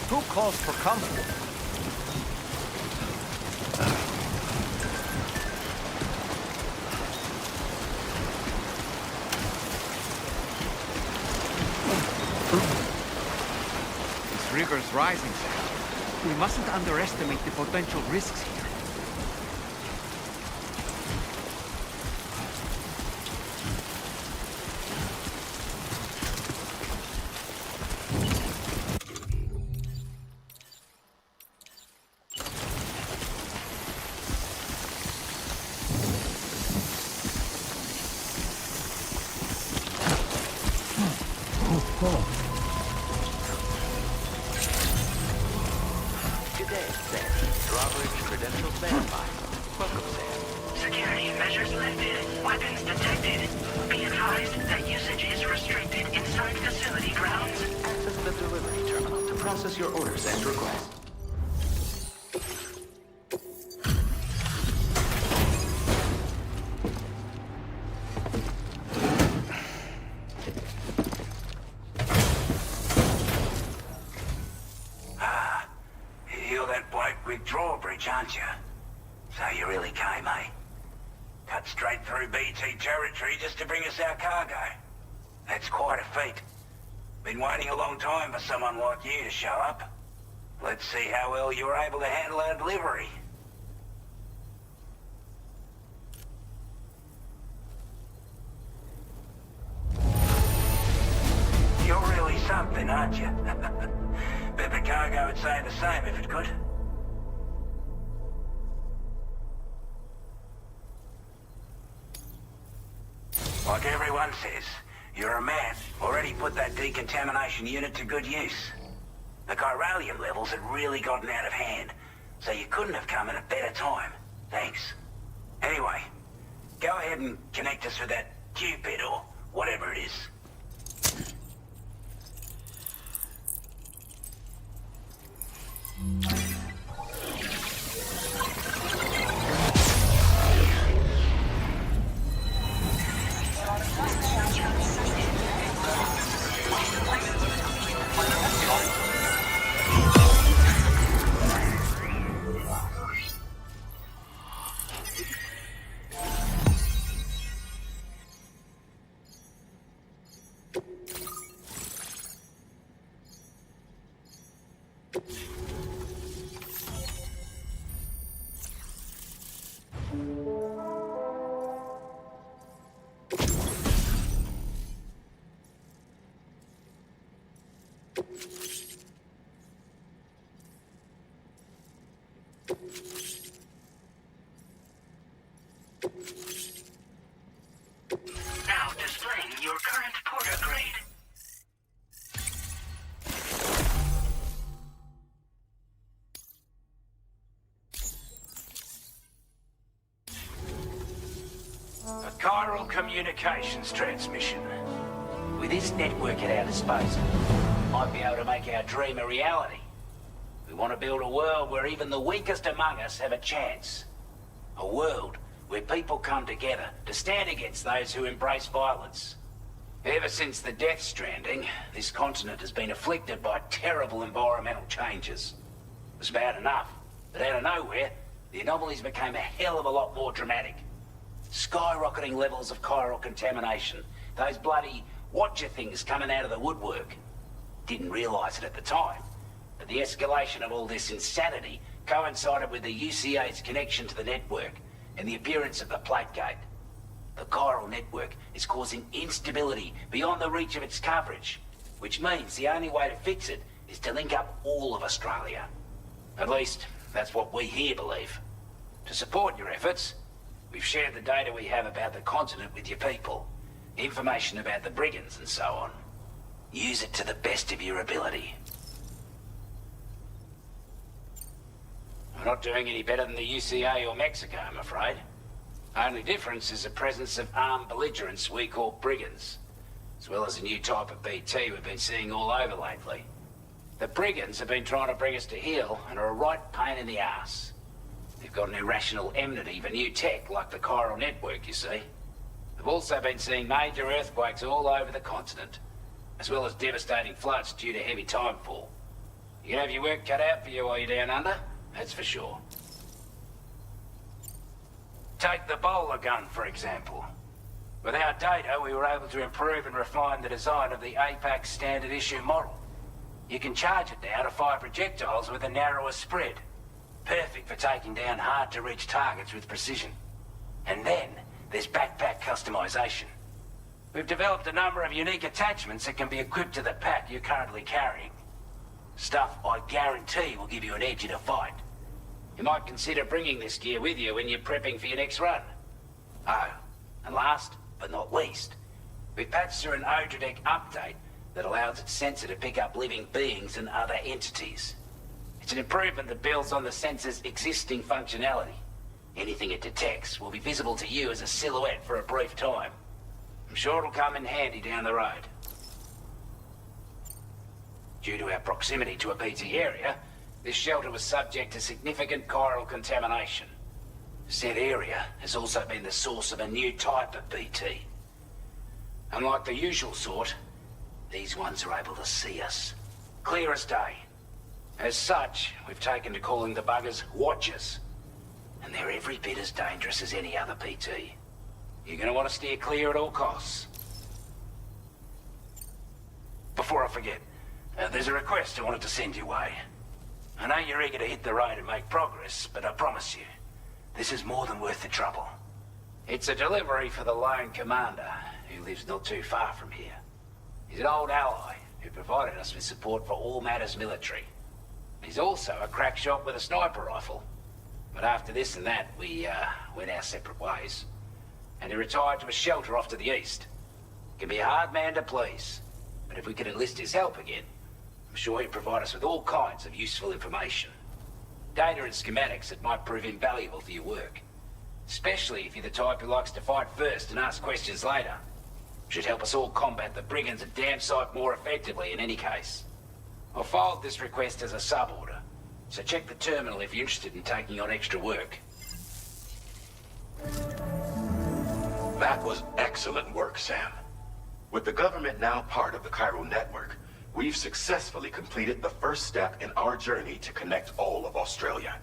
S5: Who calls for comfort? This rigor's rising, Sam. We mustn't underestimate the potential risks here.
S8: day, Sam. Drawbridge credentials verified. Welcome, Sam.
S7: Security measures lifted. Weapons detected. Be advised that usage is restricted inside facility grounds.
S8: Access the delivery terminal to process your orders and requests.
S16: You're that bloke with Drawbridge, aren't you? So you really came, eh? Cut straight through BT territory just to bring us our cargo. That's quite a feat. Been waiting a long time for someone like you to show up. Let's see how well you were able to handle our delivery. You're really something, aren't you? Bet the cargo would say the same if it could. Like everyone says, you're a man. Already put that decontamination unit to good use. The chiralium levels had really gotten out of hand, so you couldn't have come at a better time. Thanks. Anyway, go ahead and connect us with that Cupid or whatever it is.
S7: Now displaying your current porter grade.
S16: A chiral communications transmission. With this network at our disposal, we might be able to make our dream a reality. We want to build a world where even the weakest among us have a chance. A world where people come together to stand against those who embrace violence. Ever since the Death Stranding, this continent has been afflicted by terrible environmental changes. It was bad enough, but out of nowhere, the anomalies became a hell of a lot more dramatic. Skyrocketing levels of chiral contamination, those bloody watcher things coming out of the woodwork. Didn't realize it at the time, but the escalation of all this insanity coincided with the UCA's connection to the network and the appearance of the plate gate. The Chiral Network is causing instability beyond the reach of its coverage, which means the only way to fix it is to link up all of Australia. At least, that's what we here believe. To support your efforts, we've shared the data we have about the continent with your people, information about the brigands and so on. Use it to the best of your ability. We're not doing any better than the UCA or Mexico, I'm afraid. Only difference is the presence of armed belligerents we call brigands, as well as a new type of BT we've been seeing all over lately. The brigands have been trying to bring us to heel and are a right pain in the ass. They've got an irrational enmity for new tech like the Chiral Network, you see. They've also been seeing major earthquakes all over the continent, as well as devastating floods due to heavy timefall. You can have your work cut out for you while you're down under, that's for sure. Take the bowler gun, for example. With our data, we were able to improve and refine the design of the APAC standard issue model. You can charge it now to fire projectiles with a narrower spread. Perfect for taking down hard-to-reach targets with precision. And then, there's backpack customization. We've developed a number of unique attachments that can be equipped to the pack you're currently carrying. Stuff I guarantee will give you an edge in a fight. You might consider bringing this gear with you when you're prepping for your next run. Oh, and last but not least, we've patched through an Odradek update that allows its sensor to pick up living beings and other entities. It's It's an improvement that builds on the sensor's existing functionality. Anything it detects will be visible to you as a silhouette for a brief time. I'm sure it'll come in handy down the road. Due to our proximity to a BT area, this shelter was subject to significant chiral contamination. Said area has also been the source of a new type of BT. Unlike the usual sort, these ones are able to see us. Clear as day. As such, we've taken to calling the buggers Watchers. And they're every bit as dangerous as any other BT. You're gonna want to steer clear at all costs. Before I forget, there's a request I wanted to send your way. I know you're eager to hit the road and make progress, but I promise you, this is more than worth the trouble. It's a delivery for the lone commander, who lives not too far from here. He's an old ally who provided us with support for all matters military. He's also a crack shot with a sniper rifle. But after this and that, we went our separate ways. And he retired to a shelter off to the east. Can be a hard man to please, but if we could enlist his help again, I'm sure he'd provide us with all kinds of useful information. Data and schematics that might prove invaluable for your work. Especially if you're the type who likes to fight first and ask questions later. Should help us all combat the brigands at Dam Site more effectively in any case. I've filed this request as a sub-order, so check the terminal if you're interested in taking on extra work.
S15: That was excellent work, Sam. With the government now part of the Chiral Network, we've successfully completed the first step in our journey to connect all of Australia.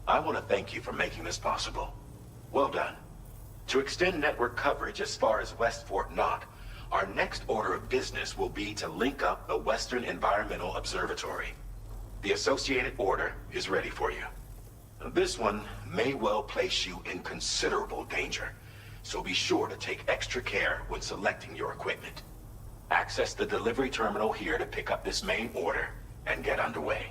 S15: I want to thank you for making this possible. Well done. To extend network coverage as far as West Fort Knott, our next order of business will be to link up the Western Environmental Observatory. The associated order is ready for you. This one may well place you in considerable danger, so be sure to take extra care when selecting your equipment. Access the delivery terminal here to pick up this main order and get underway.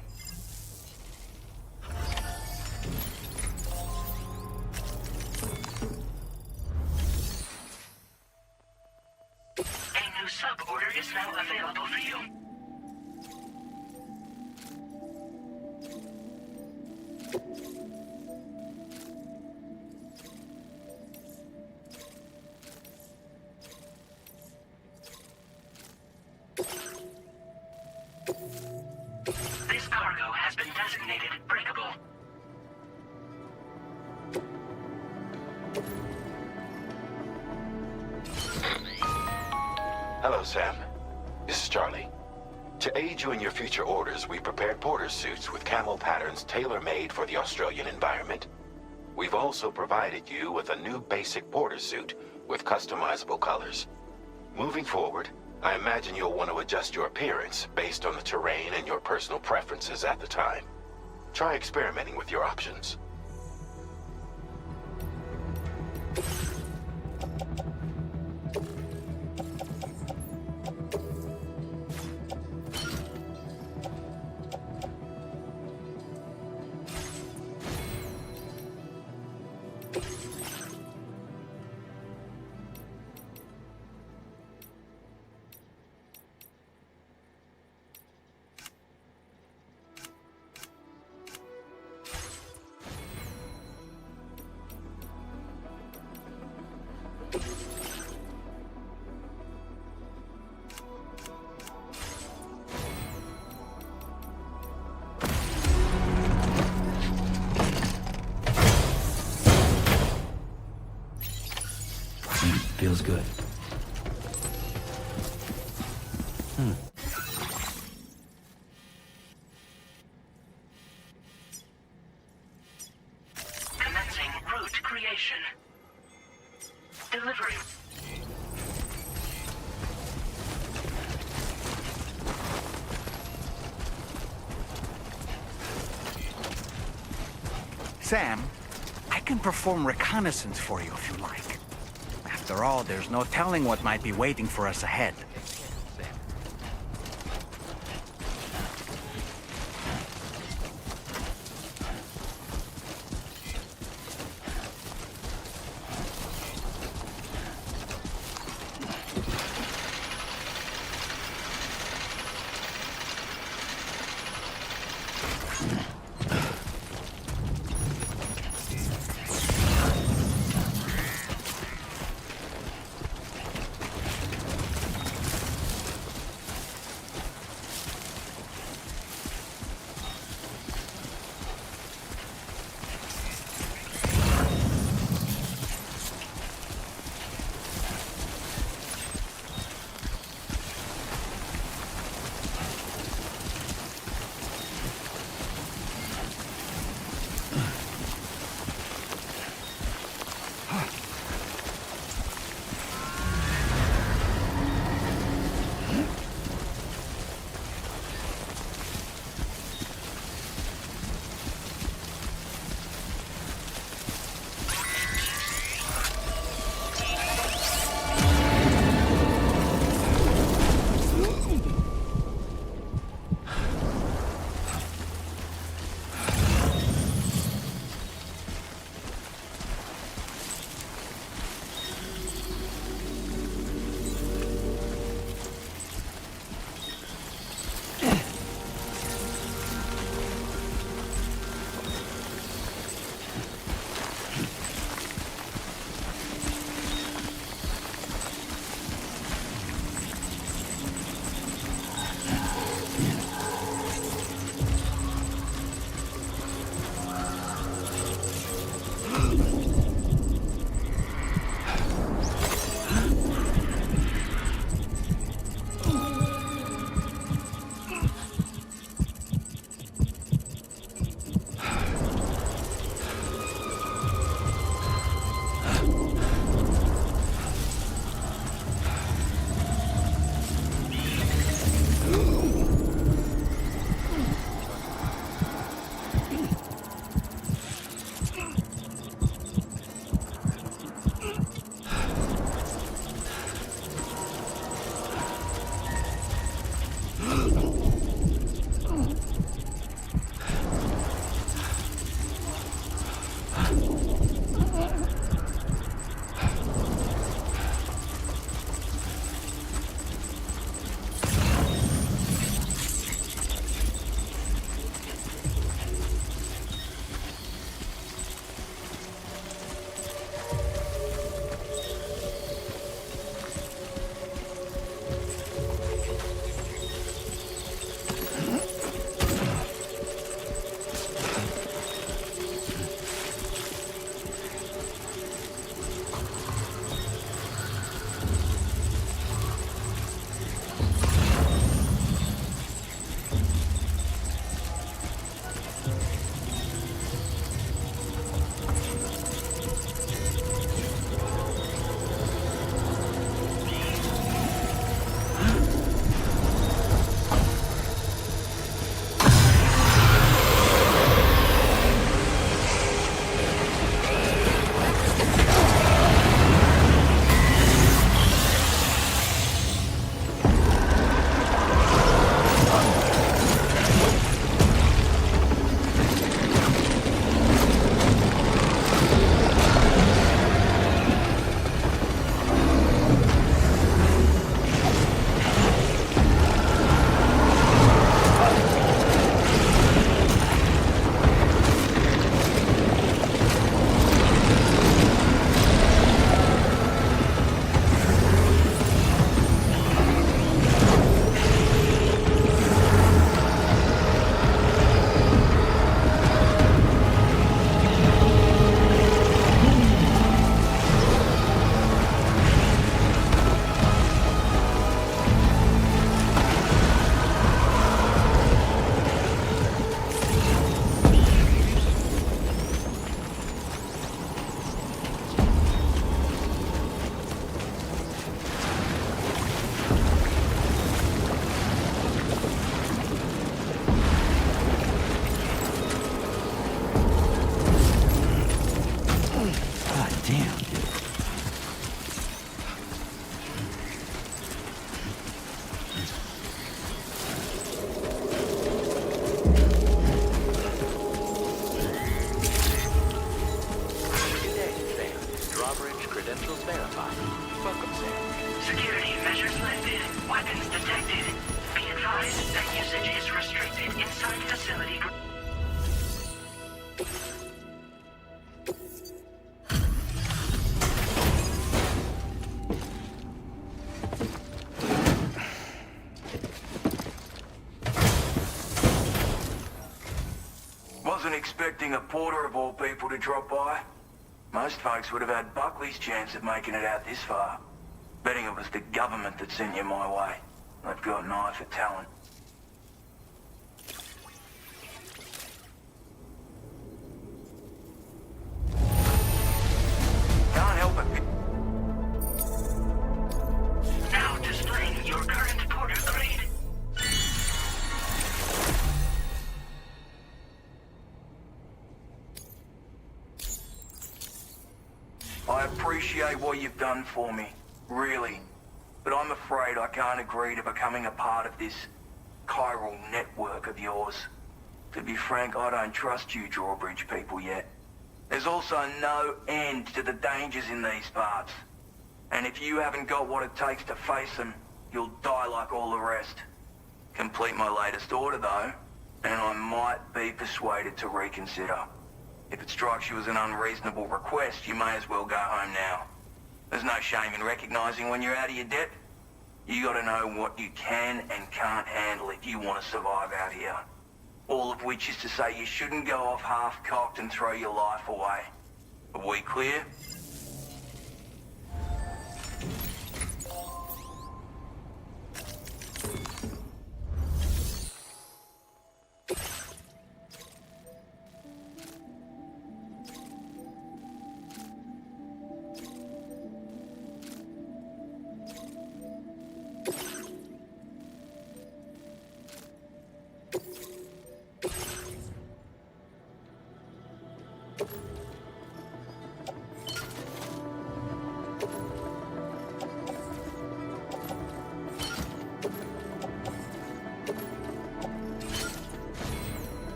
S7: A new sub-order is now available for you. This cargo has been designated breakable.
S15: Hello, Sam. This is Charlie. To aid you in your future orders, we prepared porter suits with camo patterns tailor-made for the Australian environment. We've also provided you with a new basic porter suit with customizable colors. Moving forward, I imagine you'll want to adjust your appearance based on the terrain and your personal preferences at the time. Try experimenting with your options.
S2: Feels good.
S7: Commencing route creation. Delivery.
S5: Sam, I can perform reconnaissance for you if you like. After all, there's no telling what might be waiting for us ahead.
S2: Damn, dude.
S8: Drawbridge credentials verified. Welcome, Sam.
S7: Security measures lifted. Weapons detected. Be advised that usage is restricted inside facility.
S14: Wasn't expecting a porter of all people to drop by. Most folks would have had Buckley's chance of making it out this far. Betting it was the government that sent you my way. They've got an eye for talent. Can't help it.
S7: Now displaying your current porter grade.
S14: I appreciate what you've done for me, really. But I'm afraid I can't agree to becoming a part of this Chiral Network of yours. To be frank, I don't trust you Drawbridge people yet. There's also no end to the dangers in these parts. And if you haven't got what it takes to face them, you'll die like all the rest. Complete my latest order though, and I might be persuaded to reconsider. If it strikes you as an unreasonable request, you may as well go home now. There's no shame in recognizing when you're out of your depth. You gotta know what you can and can't handle if you want to survive out here. All of which is to say you shouldn't go off half-cocked and throw your life away. Are we clear?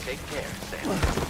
S8: Take care, Sam.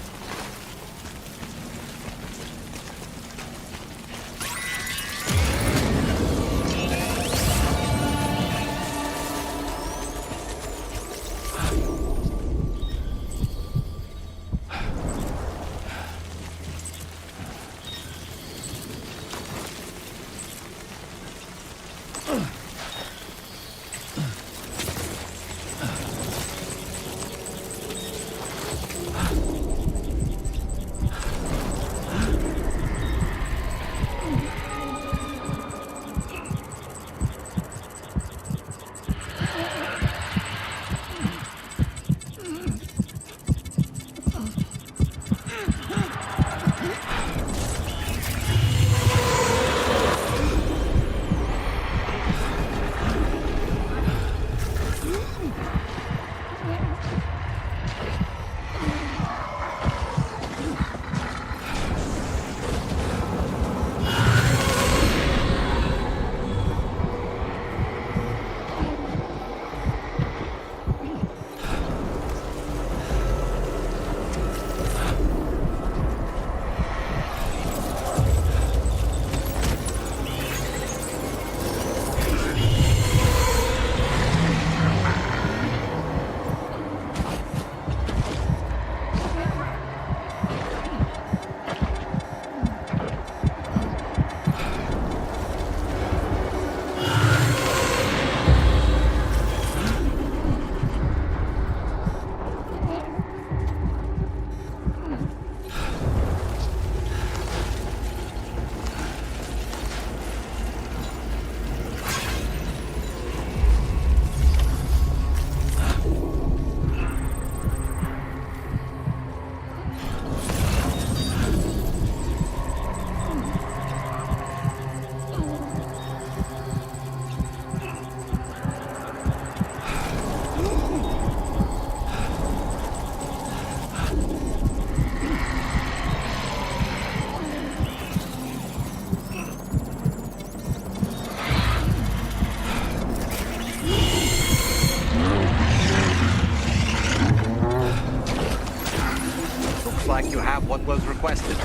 S5: Looks like you have what was requested.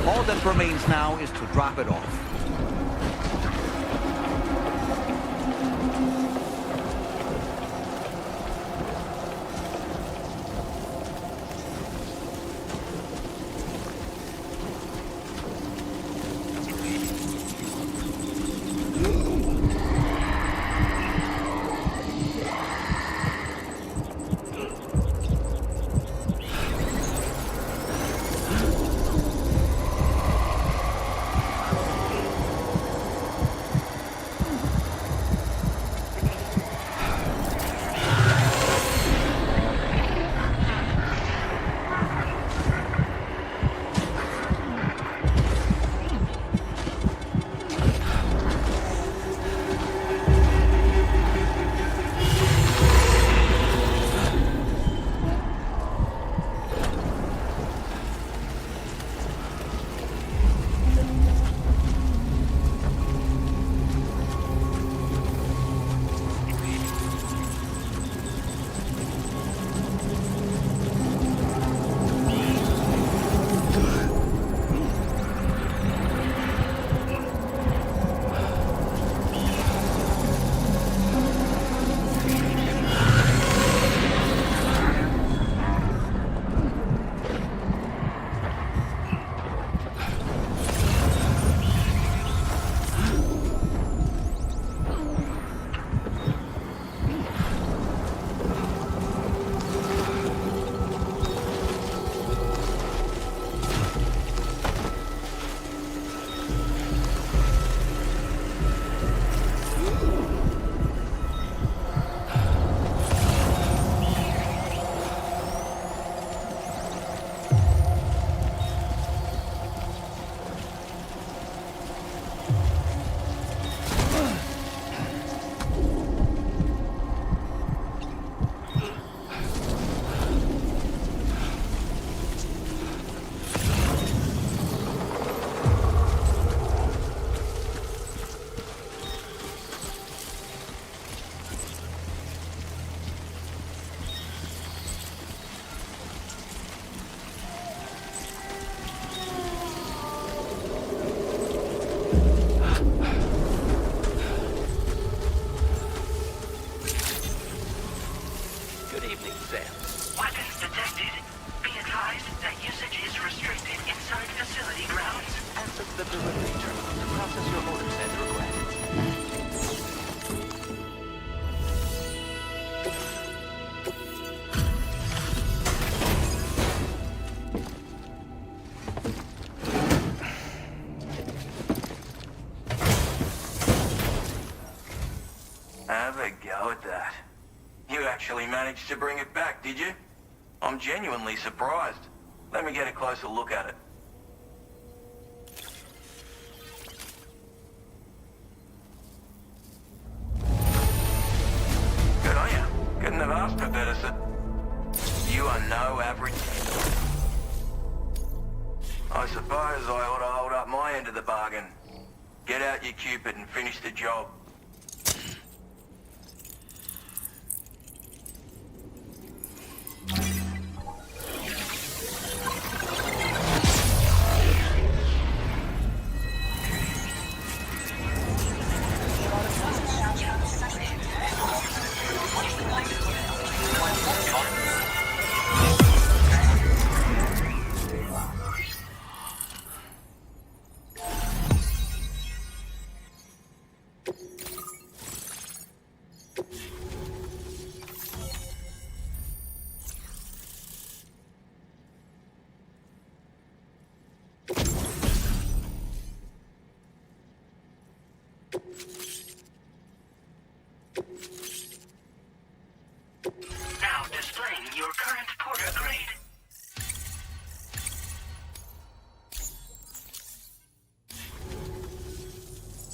S5: All that remains now is to drop it off.
S14: Have a go at that. You actually managed to bring it back, did you? I'm genuinely surprised. Let me get a closer look at it. Good on you. Couldn't have asked for better, sir. You are no average. I suppose I ought to hold up my end of the bargain. Get out your Cupid and finish the job.
S7: Now displaying your current porter grade.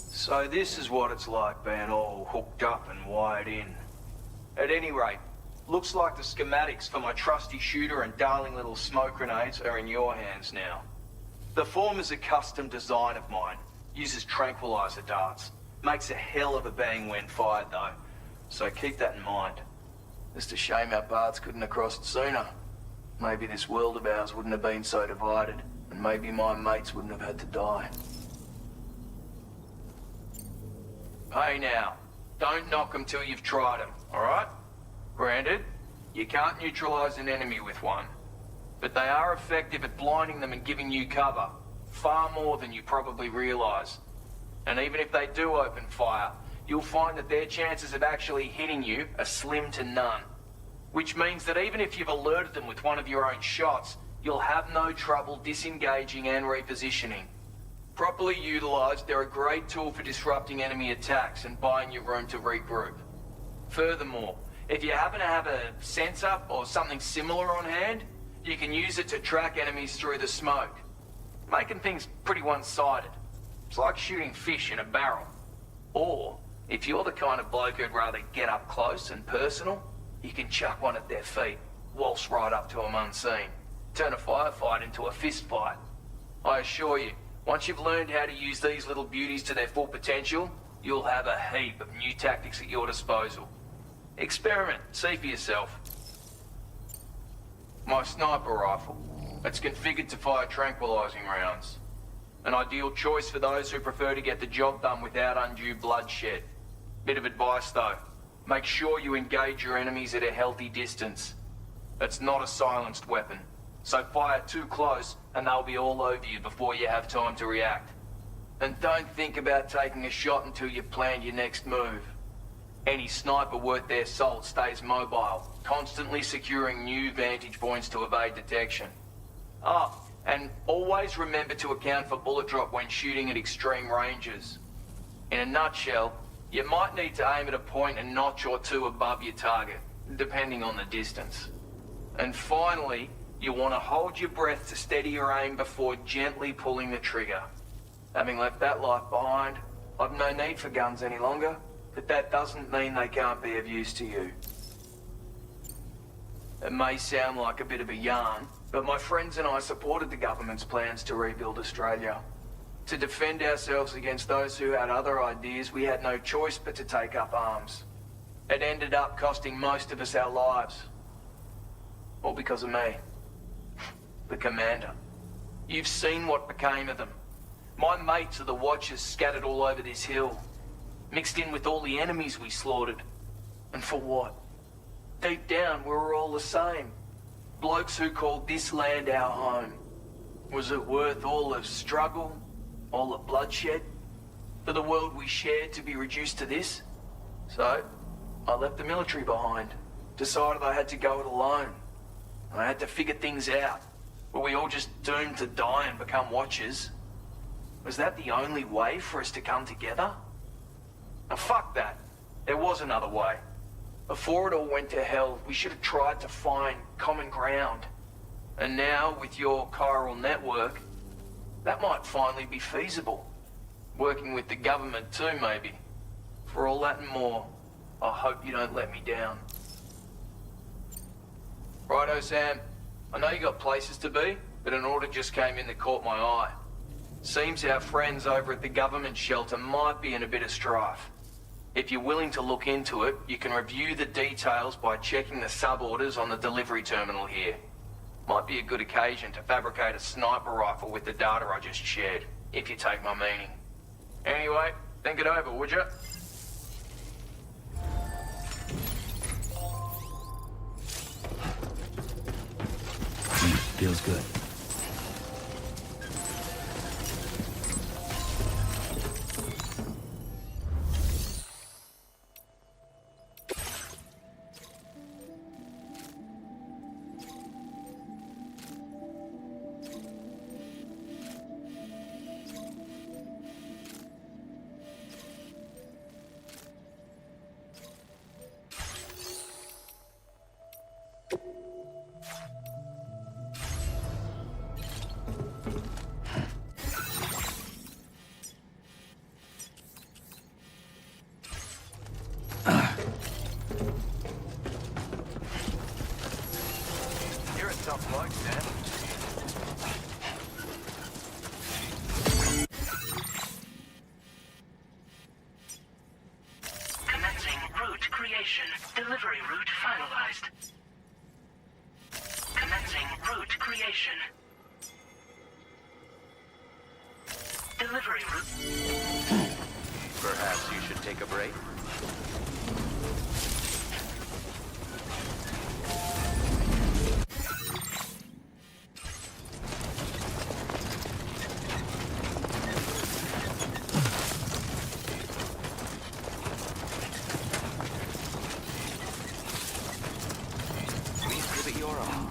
S14: So this is what it's like being all hooked up and wired in. At any rate, looks like the schematics for my trusty shooter and darling little smoke grenades are in your hands now. The form is a custom design of mine. Uses tranquilizer darts. Makes a hell of a bang when fired though. So keep that in mind. Just a shame our paths couldn't have crossed sooner. maybe this world of ours wouldn't have been so divided, and maybe my mates wouldn't have had to die. Hey now, don't knock them till you've tried them, alright? Granted, you can't neutralize an enemy with one, but they are effective at blinding them and giving you cover, far more than you probably realize. And even if they do open fire, you'll find that their chances of actually hitting you are slim to none. Which means that even if you've alerted them with one of your own shots, you'll have no trouble disengaging and repositioning. Properly utilized, they're a great tool for disrupting enemy attacks and buying you room to regroup. Furthermore, if you happen to have a sensor or something similar on hand, you can use it to track enemies through the smoke, making things pretty one-sided. It's like shooting fish in a barrel. Or, if you're the kind of bloke who'd rather get up close and personal, you can chuck one at their feet, waltz right up to them unseen, turn a firefight into a fist fight. I assure you, once you've learned how to use these little beauties to their full potential, you'll have a heap of new tactics at your disposal. Experiment, see for yourself. My sniper rifle. It's configured to fire tranquilizing rounds. An ideal choice for those who prefer to get the job done without undue bloodshed. Bit of advice though, make sure you engage your enemies at a healthy distance. It's not a silenced weapon, so fire too close and they'll be all over you before you have time to react. And don't think about taking a shot until you've planned your next move. Any sniper worth their salt stays mobile, constantly securing new vantage points to evade detection. And always remember to account for bullet drop when shooting at extreme ranges. In a nutshell, you might need to aim at a point a notch or two above your target, depending on the distance. And finally, you want to hold your breath to steady your aim before gently pulling the trigger. Having left that life behind, I've no need for guns any longer, but that doesn't mean they can't be of use to you. It may sound like a bit of a yarn, but my friends and I supported the government's plans to rebuild Australia. To defend ourselves against those who had other ideas, we had no choice but to take up arms. It ended up costing most of us our lives. All because of me. The commander. You've seen what became of them. My mates are the Watchers scattered all over this hill, mixed in with all the enemies we slaughtered. And for what? Deep down, we were all the same. Blokes who called this land our home. Was it worth all the struggle, all the bloodshed, for the world we shared to be reduced to this? So, I left the military behind, decided I had to go it alone. I had to figure things out. Were we all just doomed to die and become Watchers? Was that the only way for us to come together? Now fuck that. There was another way. Before it all went to hell, we should have tried to find common ground. And now, with your Chiral Network, that might finally be feasible. Working with the government too, maybe. For all that and more, I hope you don't let me down. Righto, Sam. I know you got places to be, but an order just came in that caught my eye. Seems our friends over at the government shelter might be in a bit of strife. If you're willing to look into it, you can review the details by checking the sub-orders on the delivery terminal here. Might be a good occasion to fabricate a sniper rifle with the data I just shared, if you take my meaning. Anyway, think it over, would you?
S2: Feels good.
S14: You're a tough bloke, Sam.
S7: Commencing route creation. Delivery route finalized. Commencing delivery route.
S8: Perhaps you should take a break? Please give it your all.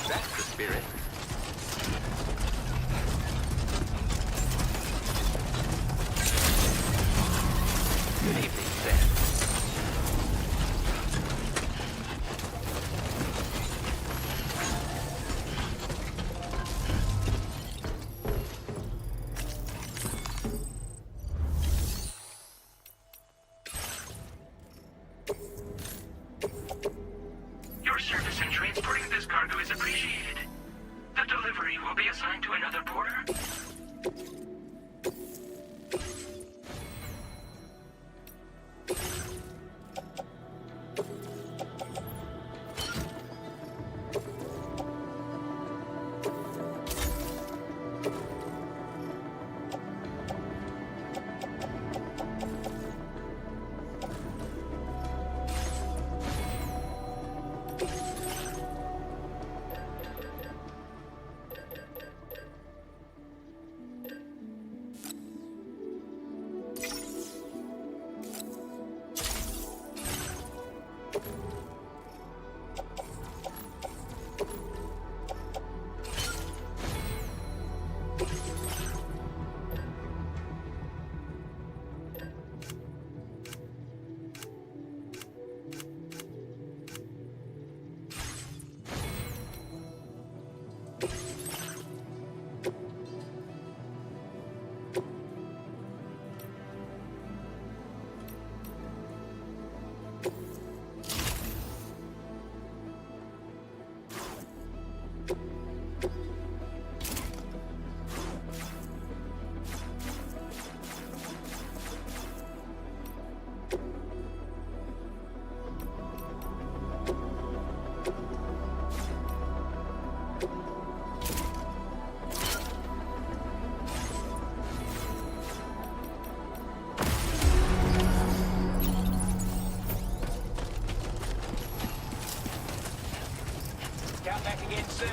S8: That's the spirit. Good evening, Sam.
S7: Your service in transporting this cargo is appreciated. The delivery will be assigned to another porter.
S16: Count back again soon.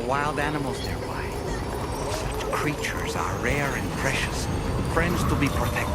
S13: Wild animals nearby. Such creatures are rare and precious, friends to be protected.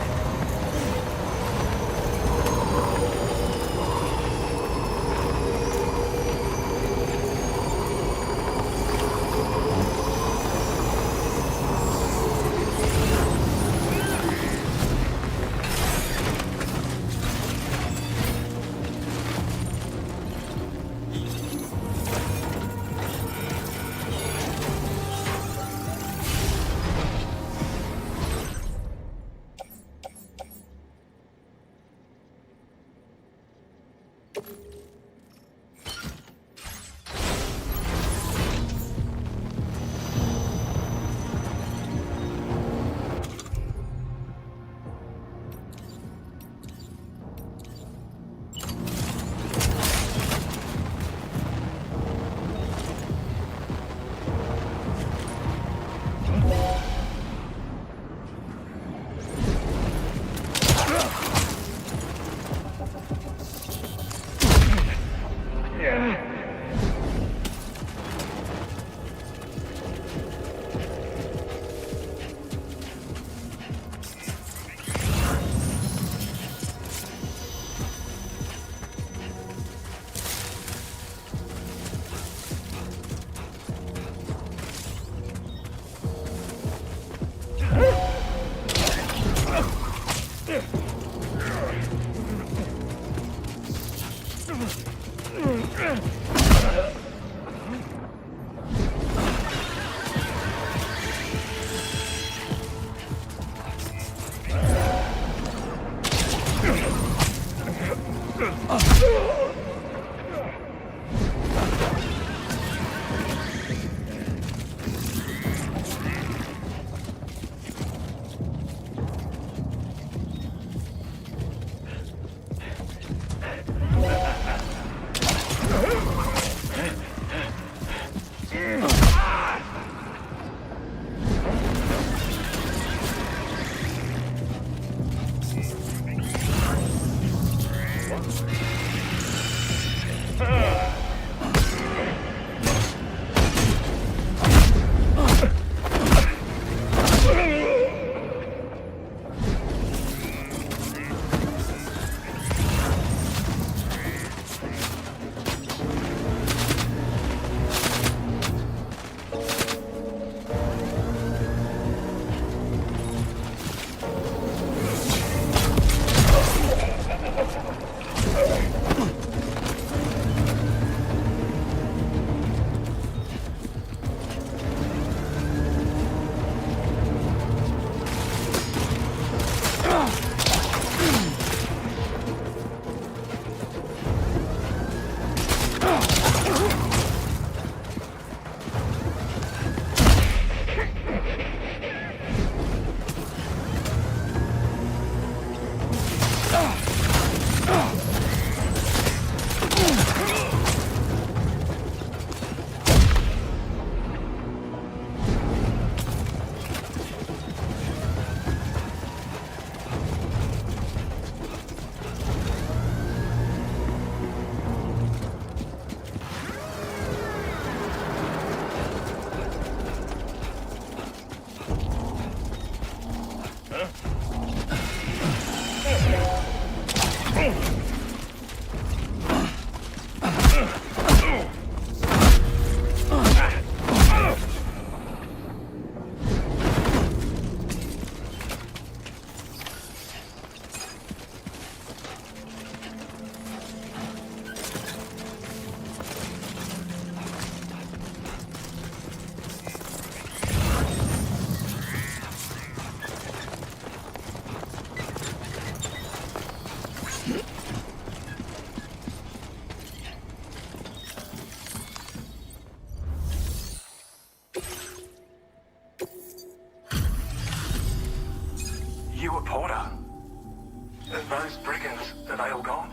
S14: gone?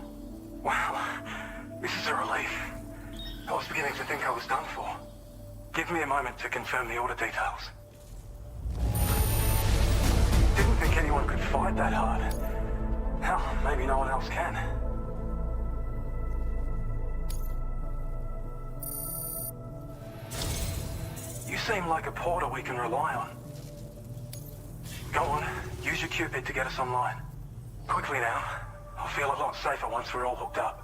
S14: Well, this is a relief. I was beginning to think I was done for. Give me a moment to confirm the order details. Didn't think anyone could fight that hard. Hell, maybe no one else can. You seem like a porter we can rely on. Go on, use your Cupid to get us online. Quickly now. I'll feel a lot safer once we're all hooked up.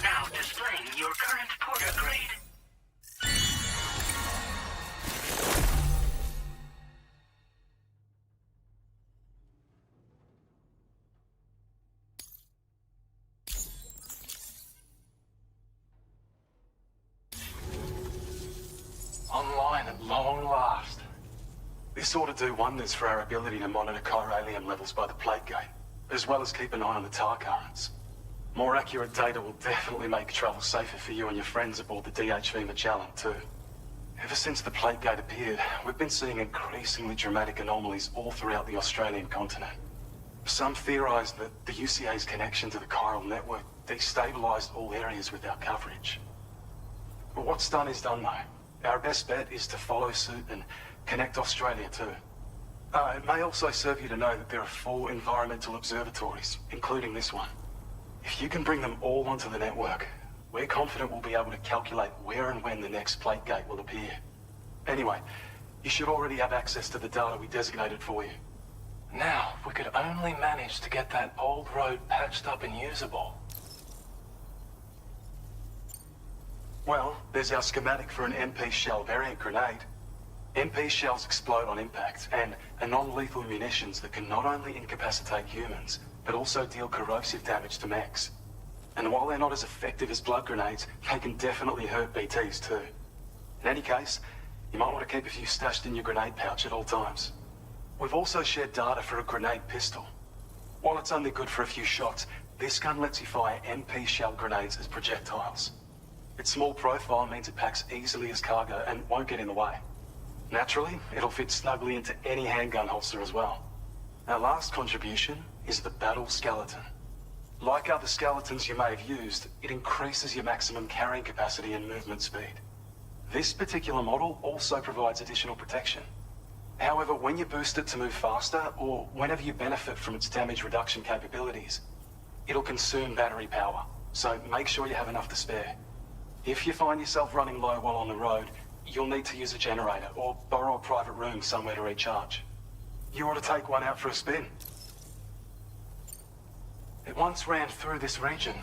S7: Now displaying your current porter grade.
S17: Online at long last. This ought to do wonders for our ability to monitor chiralium levels by the plate gate, as well as keep an eye on the tar currents. More accurate data will definitely make travel safer for you and your friends aboard the DHV Magellan, too. Ever since the plate gate appeared, we've been seeing increasingly dramatic anomalies all throughout the Australian continent. Some theorize that the UCA's connection to the Chiral Network destabilized all areas with our coverage. But what's done is done, though. Our best bet is to follow suit and connect Australia, too. It may also serve you to know that there are 4 environmental observatories, including this one. If you can bring them all onto the network, we're confident we'll be able to calculate where and when the next plate gate will appear. Anyway, you should already have access to the data we designated for you.
S14: Now, if we could only manage to get that old road patched up and usable.
S17: Well, there's our schematic for an MP shell variant grenade. MP shells explode on impact, and are non-lethal munitions that can not only incapacitate humans, but also deal corrosive damage to mechs. And while they're not as effective as blood grenades, they can definitely hurt BTs too. In any case, you might want to keep a few stashed in your grenade pouch at all times. We've also shared data for a grenade pistol. While it's only good for a few shots, this gun lets you fire MP shell grenades as projectiles. Its small profile means it packs easily as cargo and won't get in the way. Naturally, it'll fit snugly into any handgun holster as well. Our last contribution is the battle skeleton. Like other skeletons you may have used, it increases your maximum carrying capacity and movement speed. This particular model also provides additional protection. However, when you boost it to move faster, or whenever you benefit from its damage reduction capabilities, it'll consume battery power, so make sure you have enough to spare. If you find yourself running low while on the road, you'll need to use a generator or borrow a private room somewhere to recharge. You ought to take one out for a spin. It once ran through this region.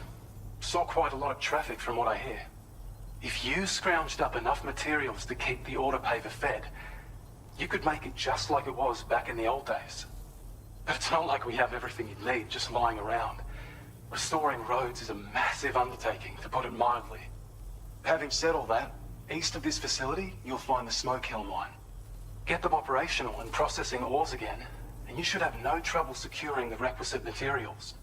S17: Saw quite a lot of traffic from what I hear. If you scrounged up enough materials to keep the autopaver fed, you could make it just like it was back in the old days. But it's not like we have everything you need just lying around. Restoring roads is a massive undertaking, to put it mildly. Having said all that, east of this facility, you'll find the Smoke Hill mine. Get them operational and processing ores again, and you should have no trouble securing the requisite materials.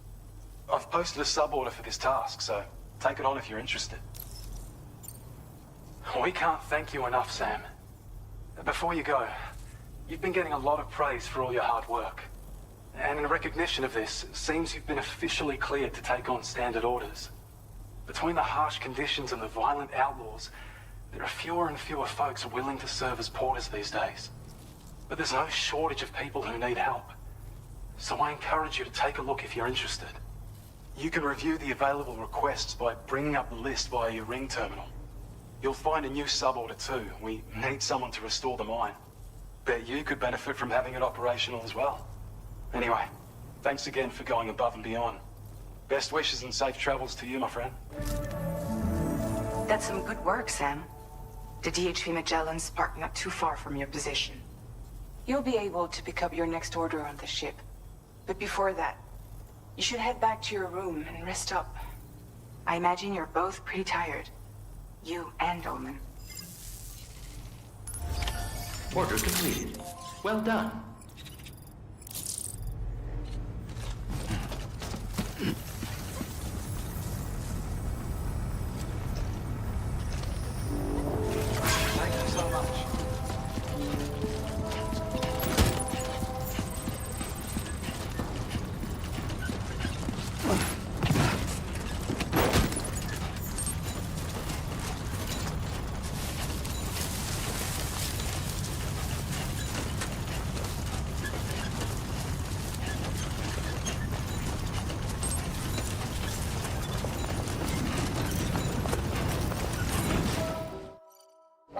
S17: I've posted a sub-order for this task, so take it on if you're interested. We can't thank you enough, Sam. Before you go, you've been getting a lot of praise for all your hard work. And in recognition of this, it seems you've been officially cleared to take on standard orders. Between the harsh conditions and the violent outlaws, there are fewer and fewer folks willing to serve as porters these days. but there's no shortage of people who need help. So I encourage you to take a look if you're interested. You can review the available requests by bringing up the list via your ring terminal. You'll find a new sub-order too. We need someone to restore the mine. Bet you could benefit from having it operational as well. Anyway, thanks again for going above and beyond. Best wishes and safe travels to you, my friend.
S1: That's some good work, Sam. The DHV Magellan's parked not too far from your position. You'll be able to pick up your next order on the ship. But before that, you should head back to your room and rest up. I imagine you're both pretty tired. You and Omen.
S8: Order completed. Well done.
S17: Thank you so much.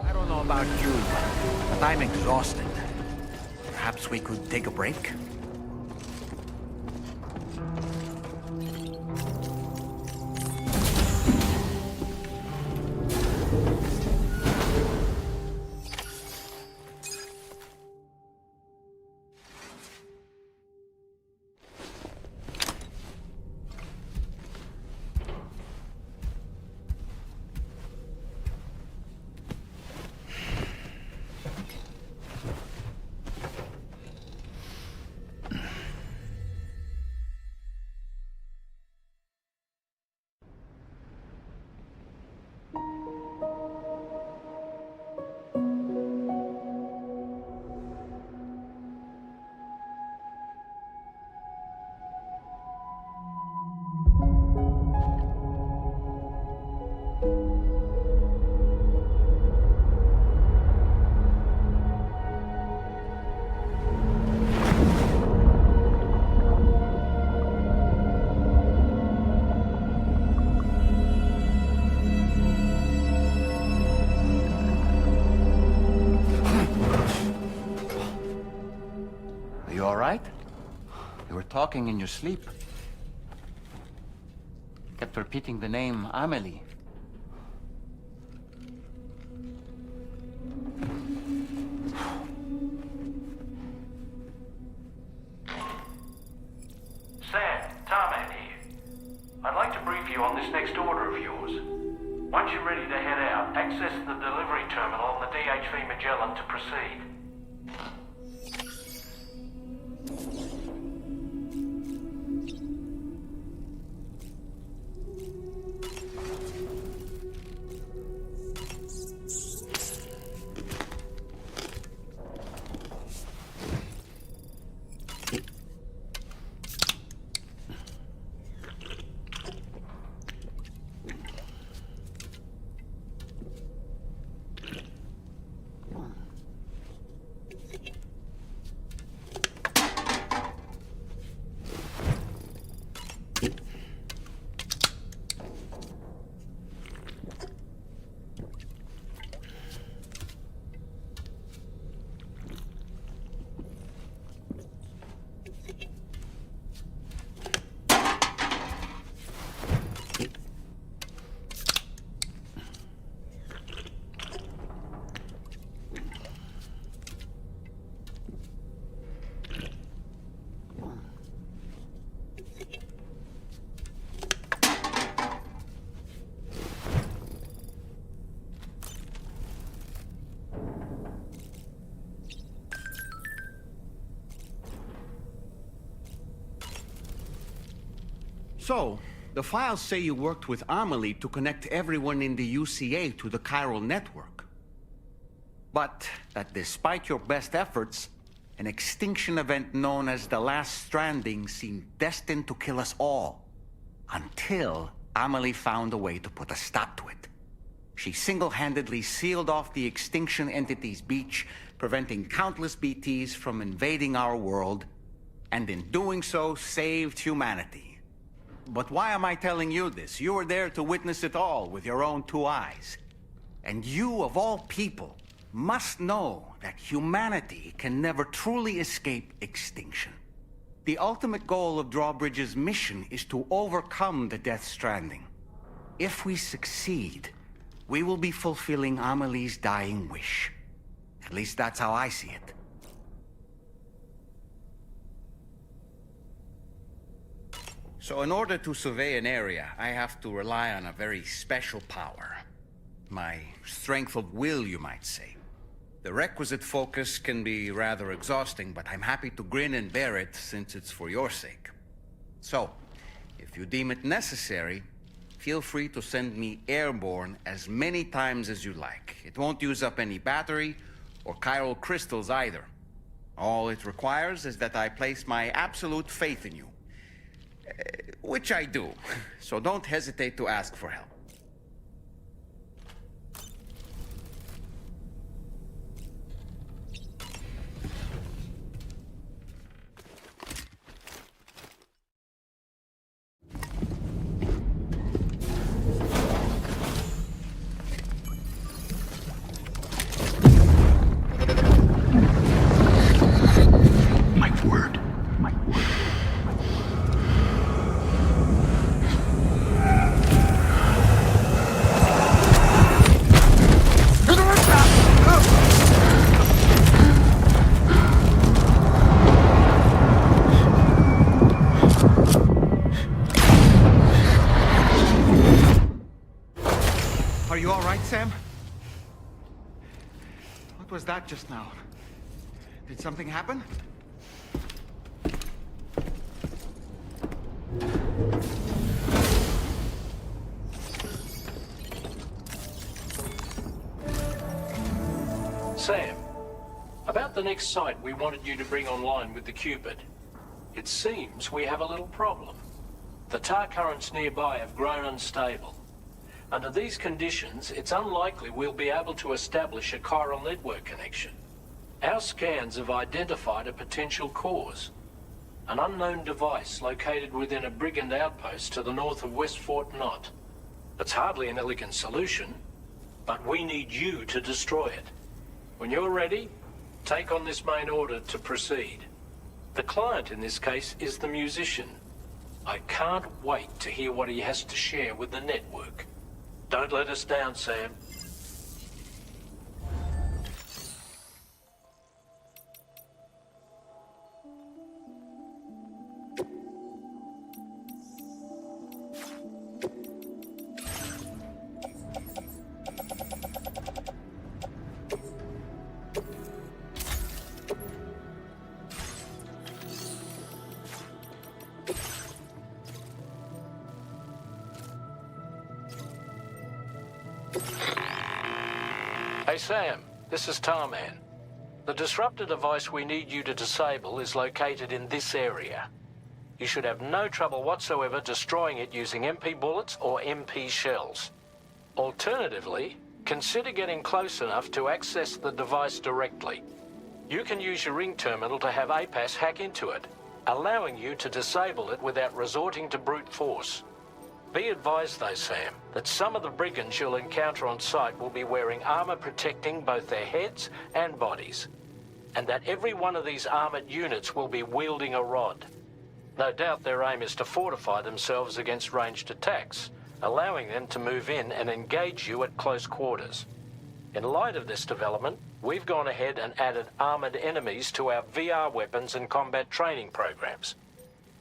S5: I don't know about you, but I'm exhausted. Perhaps we could take a break?
S18: Talking in your sleep. Kept repeating the name Amelie.
S19: Sam, Tarman here. I'd like to brief you on this next order of yours. Once you're ready to head out, access the delivery terminal on the DHV Magellan to proceed.
S5: So, the files say you worked with Amelie to connect everyone in the UCA to the Chiral Network. But that despite your best efforts, an extinction event known as the Last Stranding seemed destined to kill us all. Until Amelie found a way to put a stop to it. She single-handedly sealed off the extinction entity's beach, preventing countless BTs from invading our world, and in doing so, saved humanity. But why am I telling you this? You were there to witness it all with your own 2 eyes. And you, of all people, must know that humanity can never truly escape extinction. The ultimate goal of Drawbridge's mission is to overcome the Death Stranding. If we succeed, we will be fulfilling Amelie's dying wish. At least that's how I see it. So in order to survey an area, I have to rely on a very special power. My strength of will, you might say. The requisite focus can be rather exhausting, but I'm happy to grin and bear it since it's for your sake. So, if you deem it necessary, feel free to send me airborne as many times as you like. It won't use up any battery or chiral crystals either. All it requires is that I place my absolute faith in you. Which I do, so don't hesitate to ask for help. Are you all right, Sam? What was that just now? Did something happen?
S3: Sam, about the next site we wanted you to bring online with the Cupid. It seems we have a little problem. The tar currents nearby have grown unstable. Under these conditions, it's unlikely we'll be able to establish a chiral network connection. Our scans have identified a potential cause. An unknown device located within a brigand outpost to the north of West Fort Knot. It's hardly an elegant solution, but we need you to destroy it. When you're ready, take on this main order to proceed. The client in this case is the musician. I can't wait to hear what he has to share with the network. Don't let us down, Sam. Hey Sam, this is Tarman. The disruptor device we need you to disable is located in this area. You should have no trouble whatsoever destroying it using MP bullets or MP shells. Alternatively, consider getting close enough to access the device directly. You can use your ring terminal to have APAS hack into it, allowing you to disable it without resorting to brute force. Be advised though, Sam, that some of the brigands you'll encounter on site will be wearing armor protecting both their heads and bodies, and that every one of these armored units will be wielding a rod. No doubt their aim is to fortify themselves against ranged attacks, allowing them to move in and engage you at close quarters. In light of this development, we've gone ahead and added armored enemies to our VR weapons and combat training programs.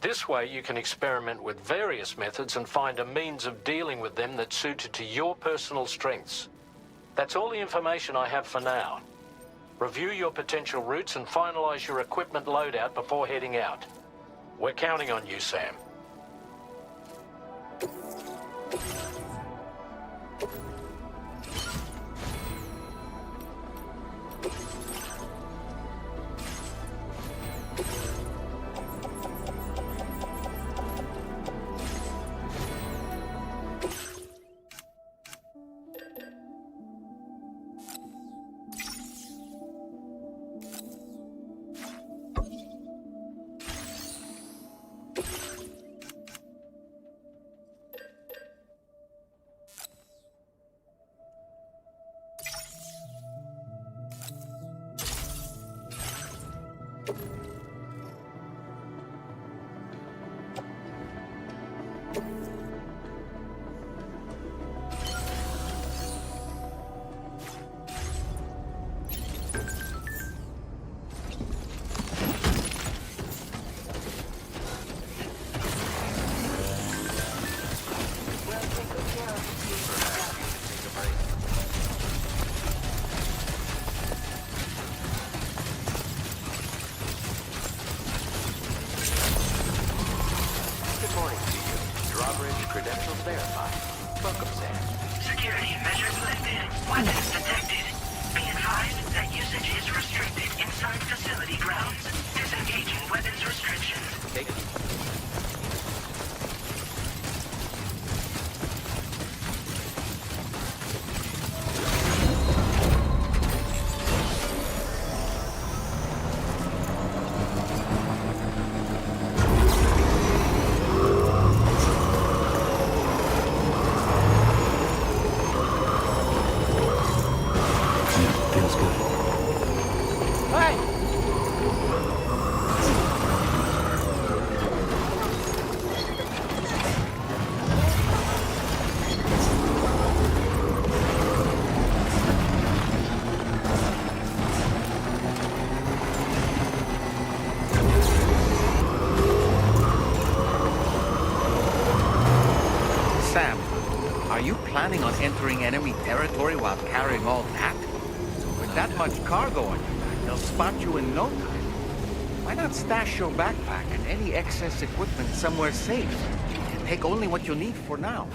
S3: This way you can experiment with various methods and find a means of dealing with them that's suited to your personal strengths. That's all the information I have for now. Review your potential routes and finalize your equipment loadout before heading out. We're counting on you, Sam.
S8: Drawbridge credentials verified. Welcome, Sam.
S7: Security measures lifted. Weapons detected. Be advised that usage is restricted inside facility grounds. Disengaging weapons restrictions.
S8: Take it.
S2: Feels good.
S5: Hey!
S18: Sam, are you planning on entering enemy territory while carrying all that? With that much cargo on your back, they'll spot you in no time. Why not stash your backpack and any excess equipment somewhere safe? And take only what you need for now.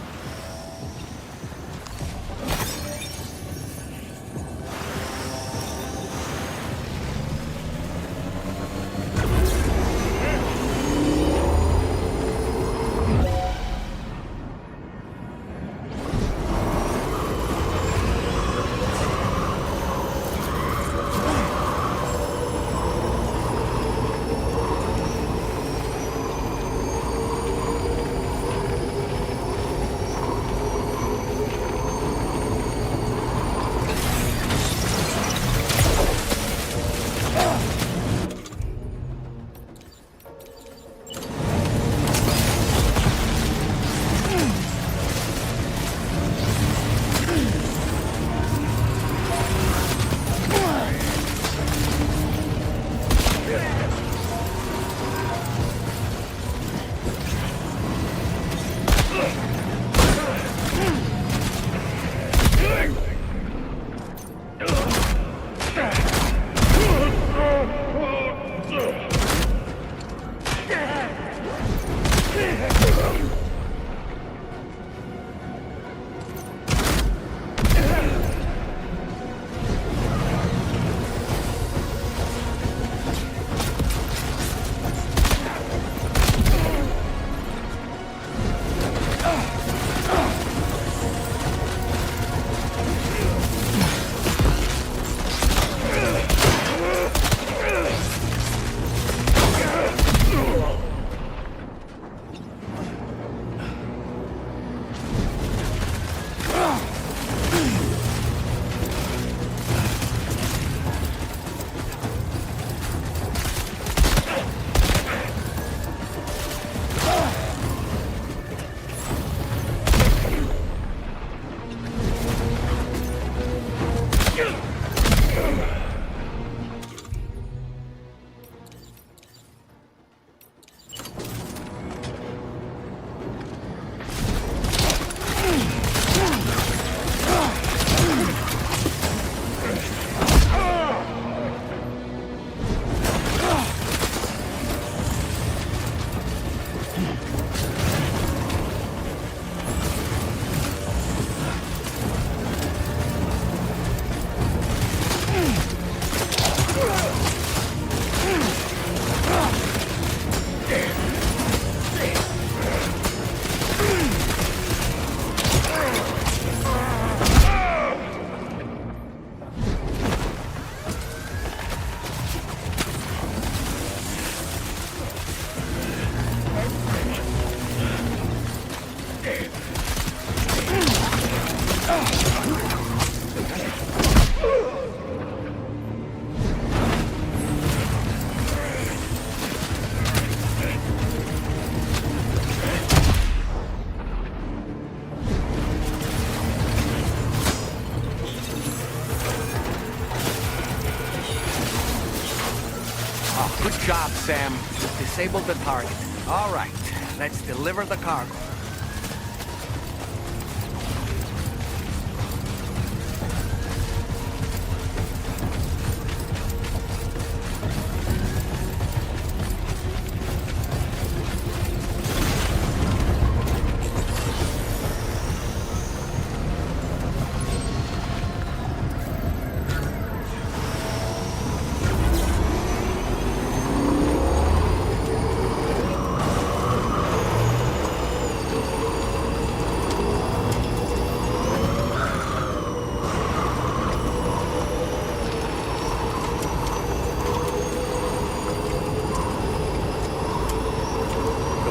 S18: Good job, Sam. You've disabled the target. All right, let's deliver the cargo.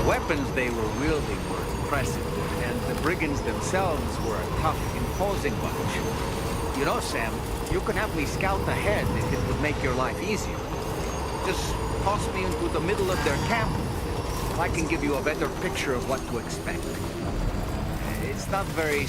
S18: The weapons they were wielding were impressive, and the brigands themselves were a tough, imposing bunch. You know, Sam, you can have me scout ahead if it would make your life easier. Just toss me into the middle of their camp. I can give you a better picture of what to expect. It's not very...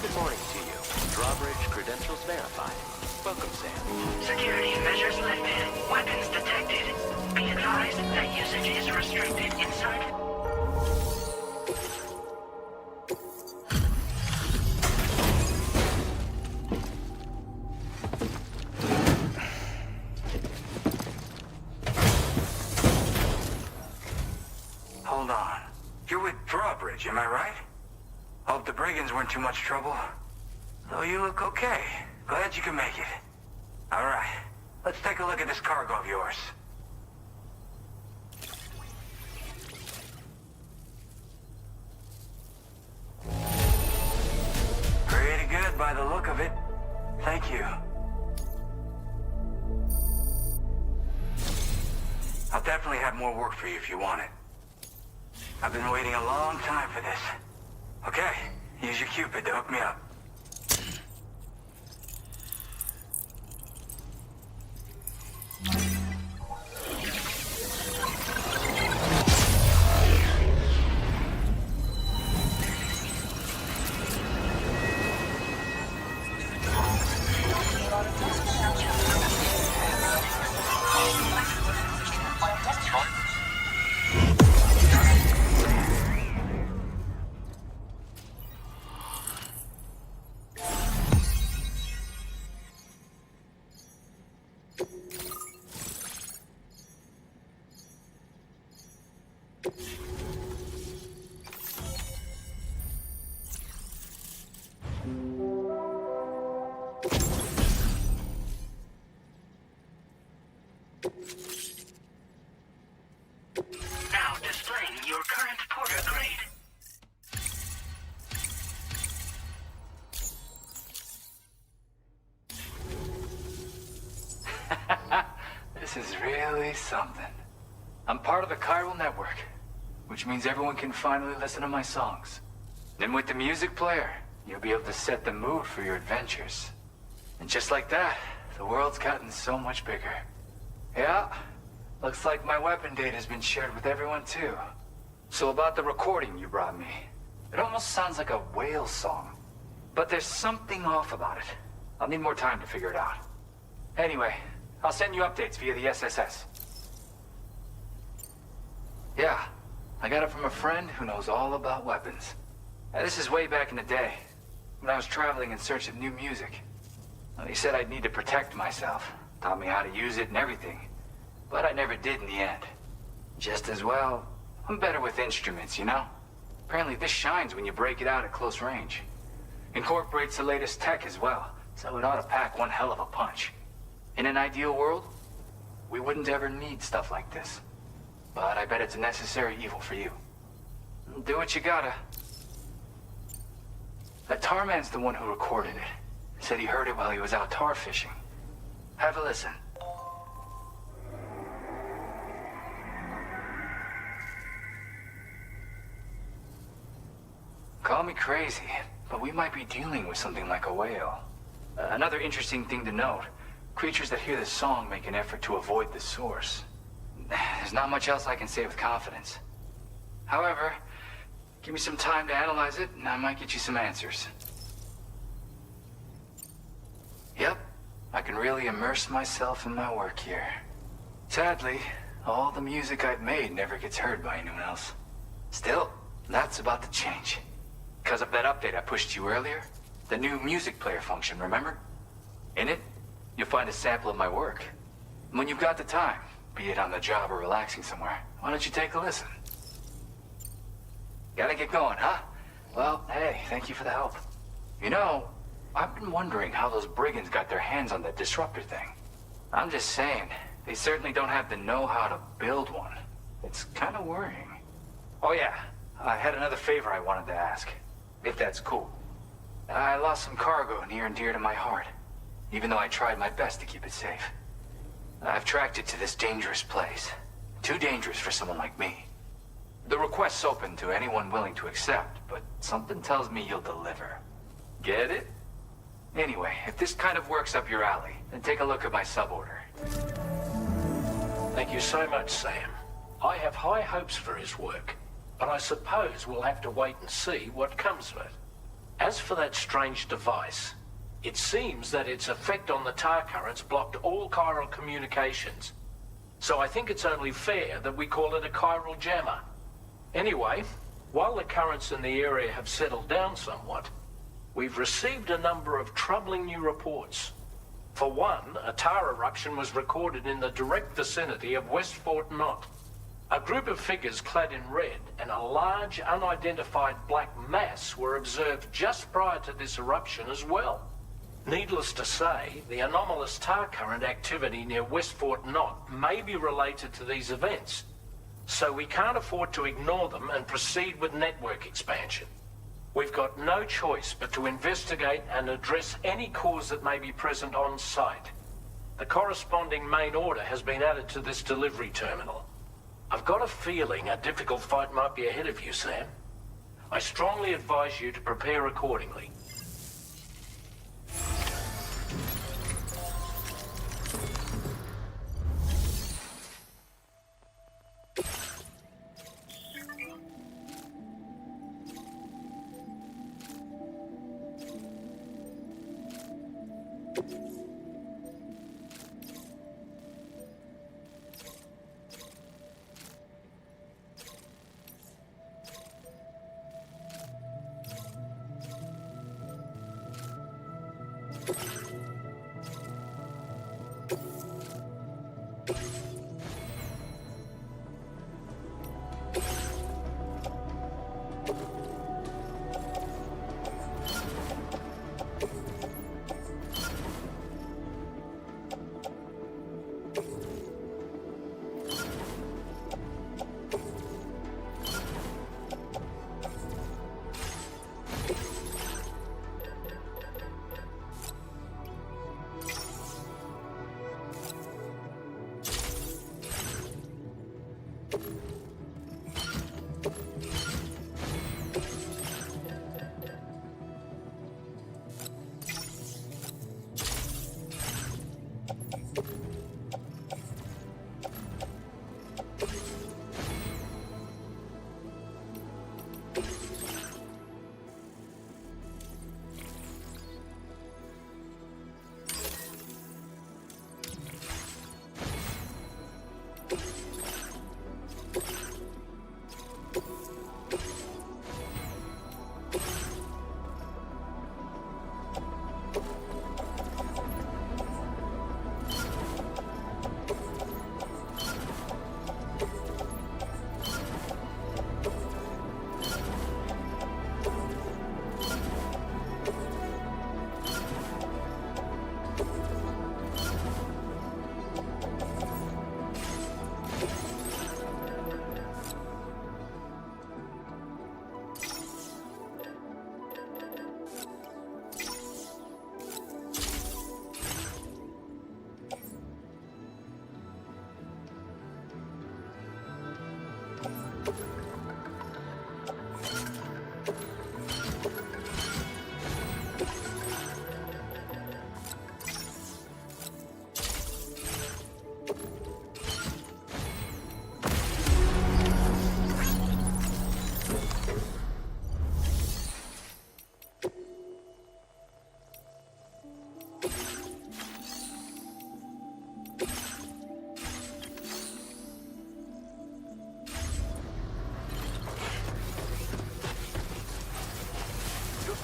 S8: Good morning to you. Drawbridge credentials verified. Welcome, Sam.
S7: Security measures lifted. Weapons detected. Be advised that usage is restricted inside.
S14: Hold on. You're with Drawbridge, am I right? Hope the brigands weren't too much trouble. Though you look okay. Glad you can make it. All right. Let's take a look at this cargo of yours. Pretty good by the look of it. Thank you. I'll definitely have more work for you if you want it. I've been waiting a long time for this. Okay, use your Cupid to hook me up.
S7: Now displaying your current porter grade.
S20: This is really something. I'm part of the Chiral Network, which means everyone can finally listen to my songs. Then with the music player, you'll be able to set the mood for your adventures. And just like that, the world's gotten so much bigger. Yeah, looks like my weapon data has been shared with everyone too. So about the recording you brought me, it almost sounds like a whale song. But there's something off about it. I'll need more time to figure it out. Anyway, I'll send you updates via the SSS. Yeah, I got it from a friend who knows all about weapons. Now, this is way back in the day, when I was traveling in search of new music. Well, he said I'd need to protect myself, taught me how to use it and everything. But I never did in the end. Just as well, I'm better with instruments, you know? Apparently this shines when you break it out at close range. Incorporates the latest tech as well, so it ought to pack one hell of a punch. In an ideal world, we wouldn't ever need stuff like this. But I bet it's a necessary evil for you. Do what you gotta. That tar man's the one who recorded it. Said he heard it while he was out tar fishing. Have a listen. Call me crazy, but we might be dealing with something like a whale. Another interesting thing to note, creatures that hear this song make an effort to avoid the source. There's not much else I can say with confidence. However, give me some time to analyze it, and I might get you some answers. Yep, I can really immerse myself in my work here. Sadly, all the music I've made never gets heard by anyone else. Still, that's about to change. Because of that update I pushed you earlier, the new music player function, remember? In it, you'll find a sample of my work. When you've got the time, be it on the job or relaxing somewhere, why don't you take a listen? Gotta get going, huh? Well, hey, thank you for the help. You know, I've been wondering how those brigands got their hands on that disruptor thing. I'm just saying, they certainly don't have the know-how to build one. It's kind of worrying. Oh yeah, I had another favor I wanted to ask, if that's cool. I lost some cargo near and dear to my heart, even though I tried my best to keep it safe. I've tracked it to this dangerous place. Too dangerous for someone like me. The request's open to anyone willing to accept, but something tells me you'll deliver. Get it? Anyway, if this kind of works up your alley, then take a look at my suborder.
S19: Thank you so much, Sam. I have high hopes for his work, but I suppose we'll have to wait and see what comes of it. As for that strange device, it seems that its effect on the tar currents blocked all chiral communications. So I think it's only fair that we call it a chiral jammer. Anyway, while the currents in the area have settled down somewhat, we've received a number of troubling new reports. For one, a tar eruption was recorded in the direct vicinity of West Fort Knot. A group of figures clad in red and a large unidentified black mass were observed just prior to this eruption as well. Needless to say, the anomalous tar current activity near West Fort Knot may be related to these events, so we can't afford to ignore them and proceed with network expansion. We've got no choice but to investigate and address any cause that may be present on site. The corresponding main order has been added to this delivery terminal. I've got a feeling a difficult fight might be ahead of you, Sam. I strongly advise you to prepare accordingly.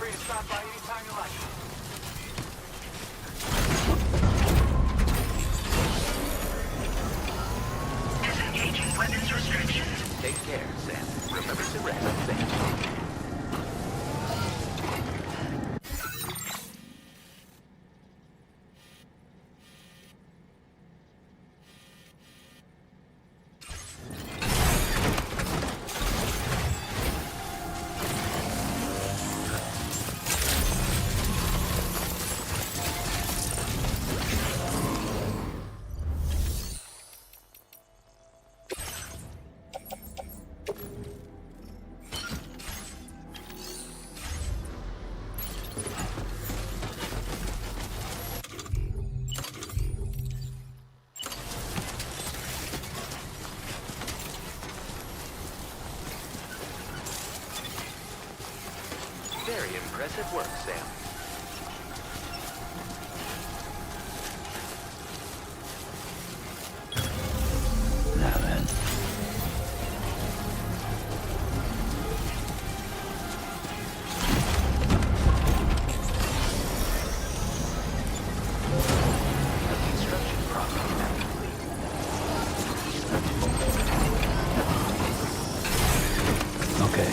S14: free to stop by anytime you like.
S7: Disengaging weapons restrictions.
S8: Take care, Sam. Remember to rest, Sam. Very impressive work, Sam.
S2: Now then.
S8: The construction process is now complete.
S2: Okay.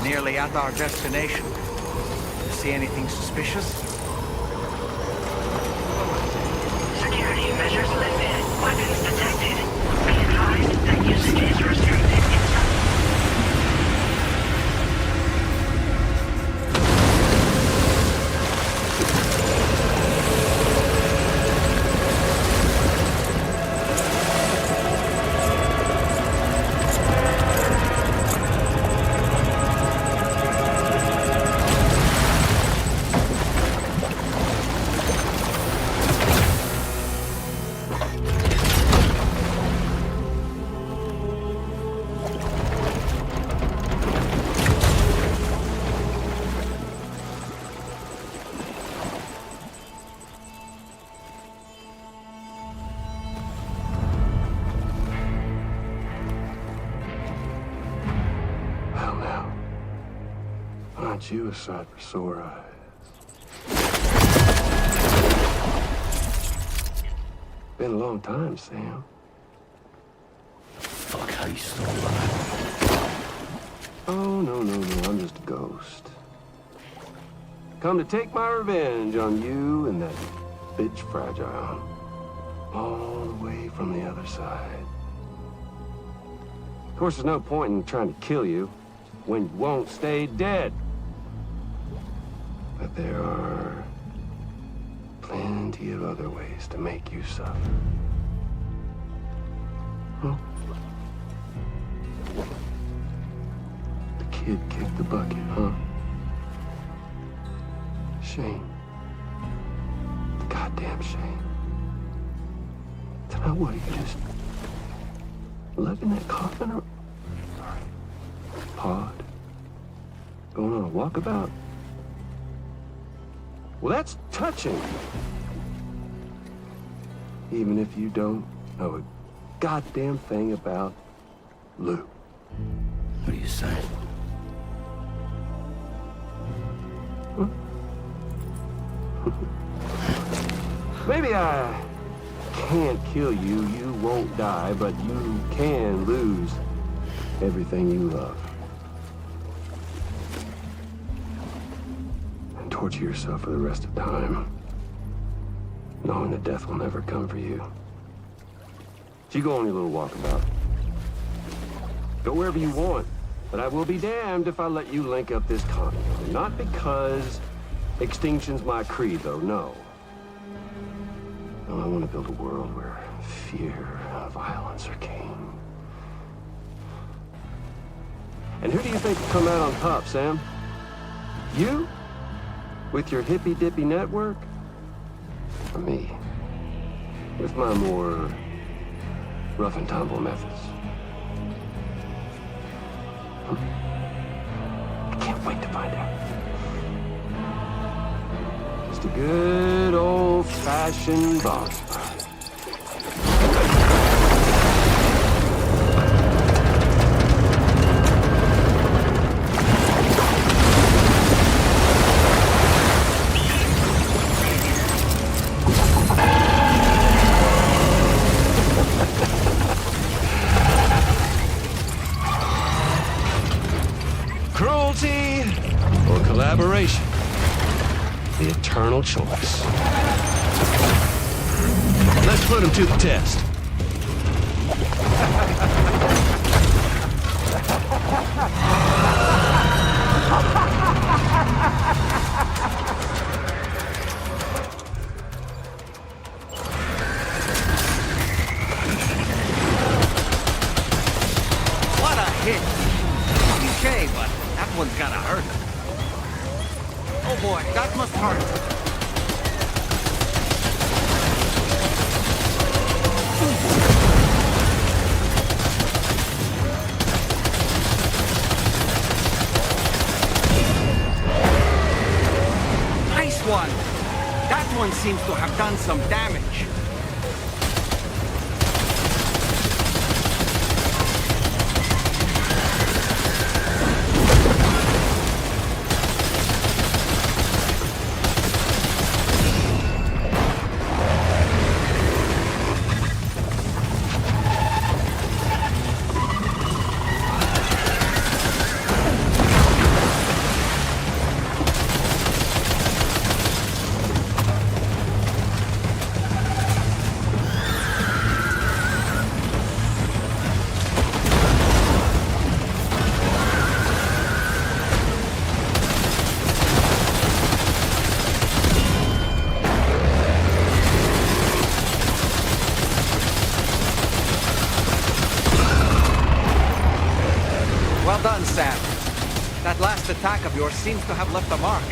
S18: Nearly at our destination. You see anything suspicious?
S7: Security measures lifted. Weapons detected. Be advised that usage is restricted inside.
S13: Aren't you a sight for sore eyes? Been a long time, Sam.
S2: Fuck, how you still alive?
S13: Oh, no, I'm just a ghost. Come to take my revenge on you and that bitch Fragile. All the way from the other side. Of course, there's no point in trying to kill you when you won't stay dead. But there are plenty of other ways to make you suffer. Huh? The kid kicked the bucket, huh? Shame. Goddamn shame. So now what, you just
S21: lugging that coffin or... Sorry. Pod. Going on a walkabout? Well, that's touching. Even if you don't know a goddamn thing about Lou.
S2: What are you saying?
S21: Huh? Maybe I can't kill you, you won't die, but you can lose everything you love. And torture yourself for the rest of time, knowing that death will never come for you. So you go on your little walkabout. Go wherever you want, but I will be damned if I let you link up this continent. Not because extinction's my creed, though, no. No, I want to build a world where fear and violence are king. And who do you think will come out on top, Sam? You? With your hippy-dippy network? Or me? With my more rough and tumble methods? I can't wait to find out. Just a good old-fashioned boss fight. Cruelty or collaboration? The eternal choice. Let's put him to the test.
S18: What a hit! Okay, but that one's gonna hurt. Oh boy, that must hurt. Nice one! That one seems to have done some damage. Well done, Sam. That last attack of yours seems to have left a mark.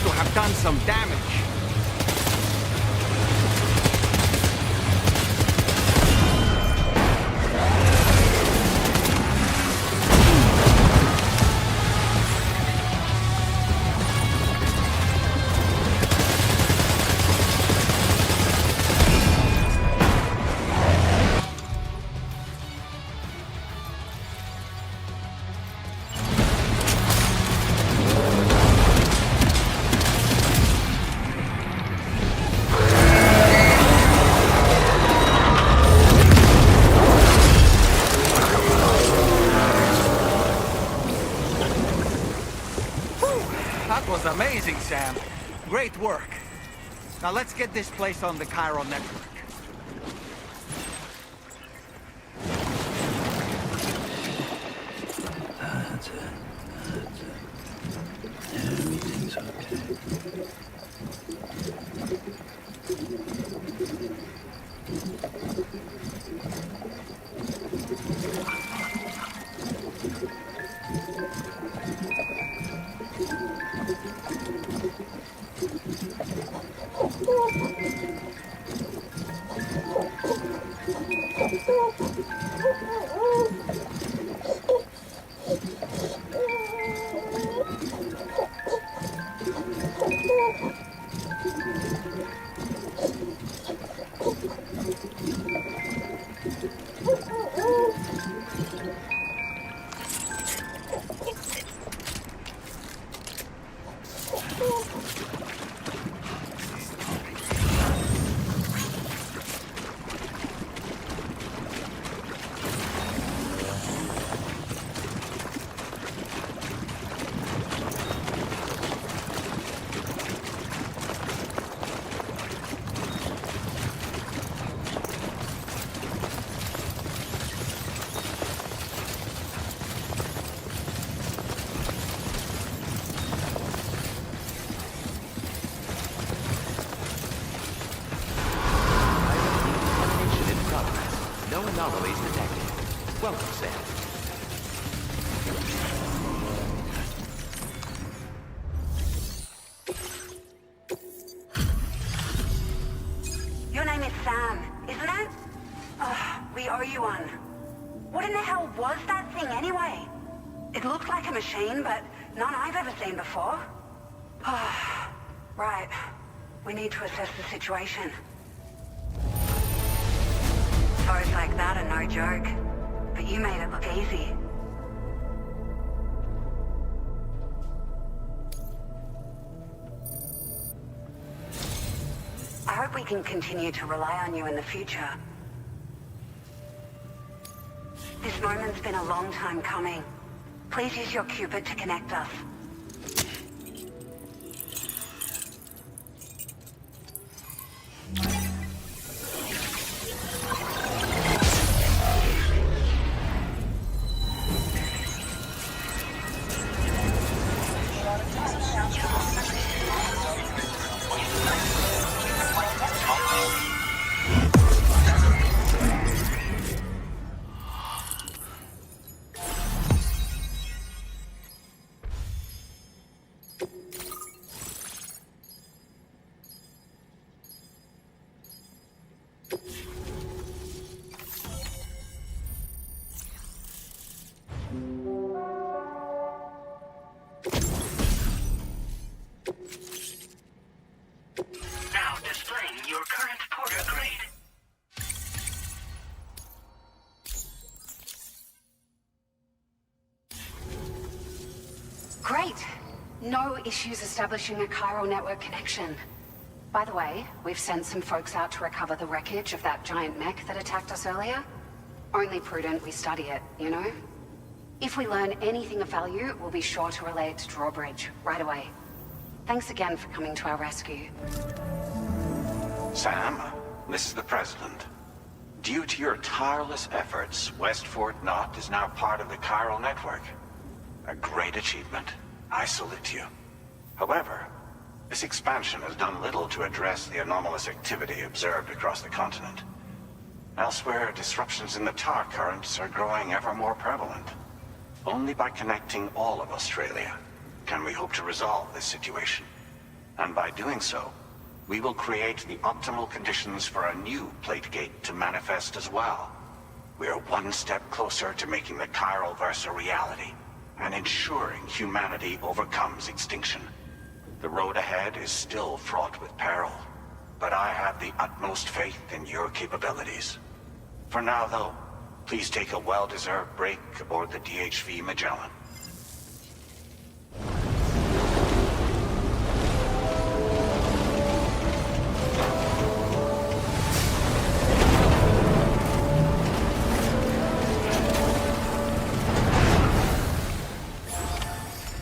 S5: to have done some damage. That was amazing, Sam. Great work. Now let's get this place on the Chiral Network.
S2: That's it. That's it. Everything's okay.
S8: Anomalies detected. Welcome, Sam.
S1: Your name is Sam, isn't it? We owe you one. What in the hell was that thing anyway? It looked like a machine, but none I've ever seen before. Right. We need to assess the situation. Foes like that are no joke, but you made it look easy. I hope we can continue to rely on you in the future. This moment's been a long time coming. Please use your Cupid to connect us.
S7: Now displaying your current porter grade.
S1: Great! No issues establishing a Chiral Network connection. By the way, we've sent some folks out to recover the wreckage of that giant mech that attacked us earlier. Only prudent we study it, you know? If we learn anything of value, we'll be sure to relay it to Drawbridge right away. Thanks again for coming to our rescue.
S15: Sam, this is the President. Due to your tireless efforts, West Fort Knot is now part of the Chiral Network. A great achievement. I salute you. However, this expansion has done little to address the anomalous activity observed across the continent. Elsewhere, disruptions in the tar currents are growing ever more prevalent. Only by connecting all of Australia can we hope to resolve this situation.
S6: And by doing so, we will create the optimal conditions for a new plate gate to manifest as well. We are one step closer to making the Chiral verse a reality, and ensuring humanity overcomes extinction. The road ahead is still fraught with peril, but I have the utmost faith in your capabilities. For now, though, please take a well-deserved break aboard the DHV Magellan.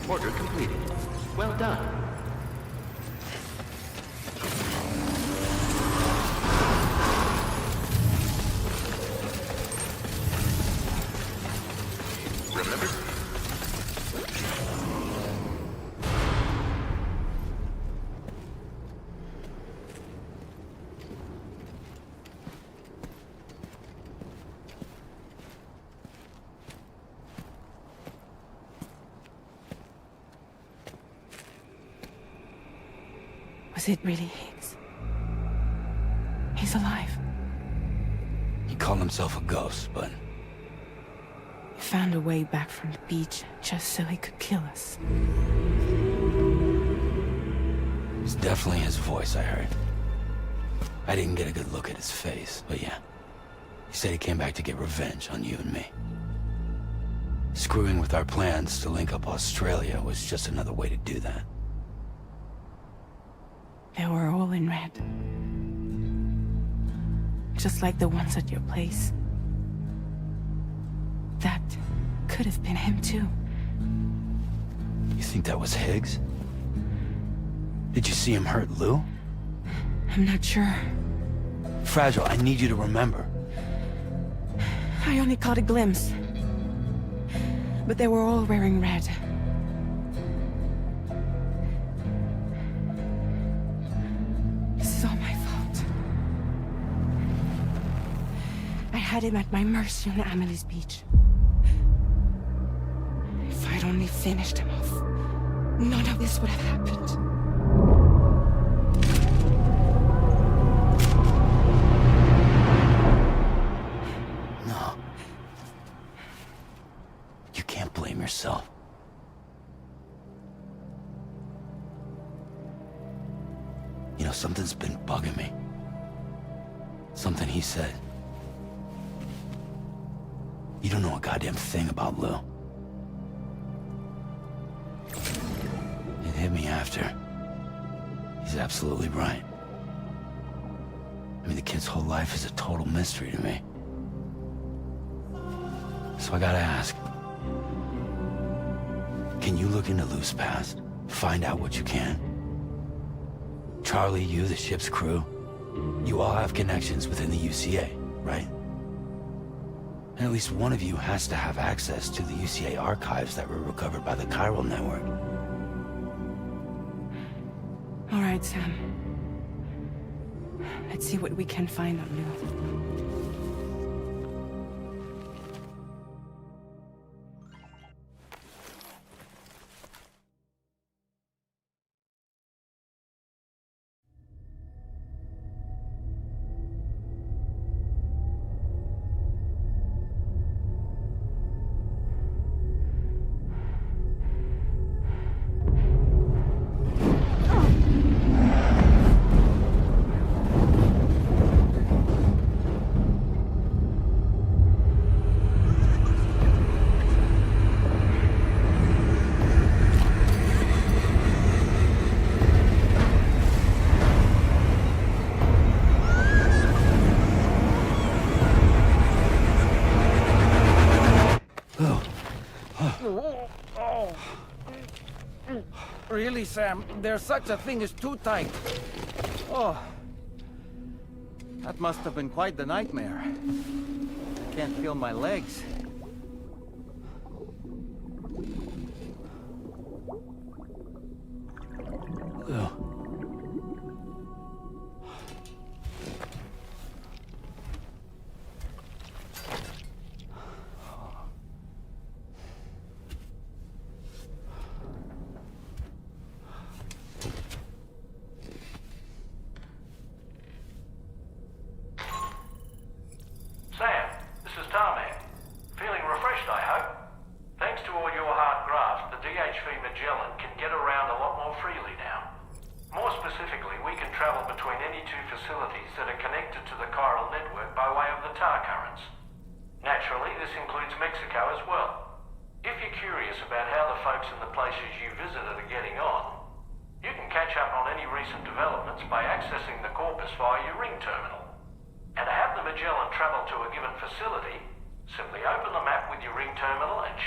S8: Order completed. Well done. Remember?
S4: Was it really Higgs? He's alive.
S2: He called himself a ghost, but
S4: He found a way back from the beach just so he could kill us.
S2: it's definitely his voice I heard. I didn't get a good look at his face, but yeah. He said he came back to get revenge on you and me. Screwing with our plans to link up Australia was just another way to do that.
S4: They were all in red. Just like the ones at your place. That could have been him too.
S2: You think that was Higgs? Did you see him hurt Lou?
S4: I'm not sure.
S2: Fragile, I need you to remember.
S4: I only caught a glimpse. But they were all wearing red. This is all my fault. I had him at my mercy on Amelie's beach. If I'd only finished him off, none of this would have happened.
S2: No. You can't blame yourself. You know, something's been bugging me. Something he said. You don't know a goddamn thing about Lou. It hit me after. He's absolutely right. I mean, the kid's whole life is a total mystery to me. So I gotta ask. Can you look into Lou's past? Find out what you can? Charlie, you, the ship's crew, you all have connections within the UCA, right? And at least one of you has to have access to the UCA archives that were recovered by the Chiral Network.
S4: All right, Sam. Let's see what we can find on Lou.
S5: Really, Sam, there's such a thing as too tight. Oh. That must have been quite the nightmare. I can't feel my legs.
S2: Lou.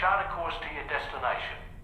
S3: chart a course to your destination.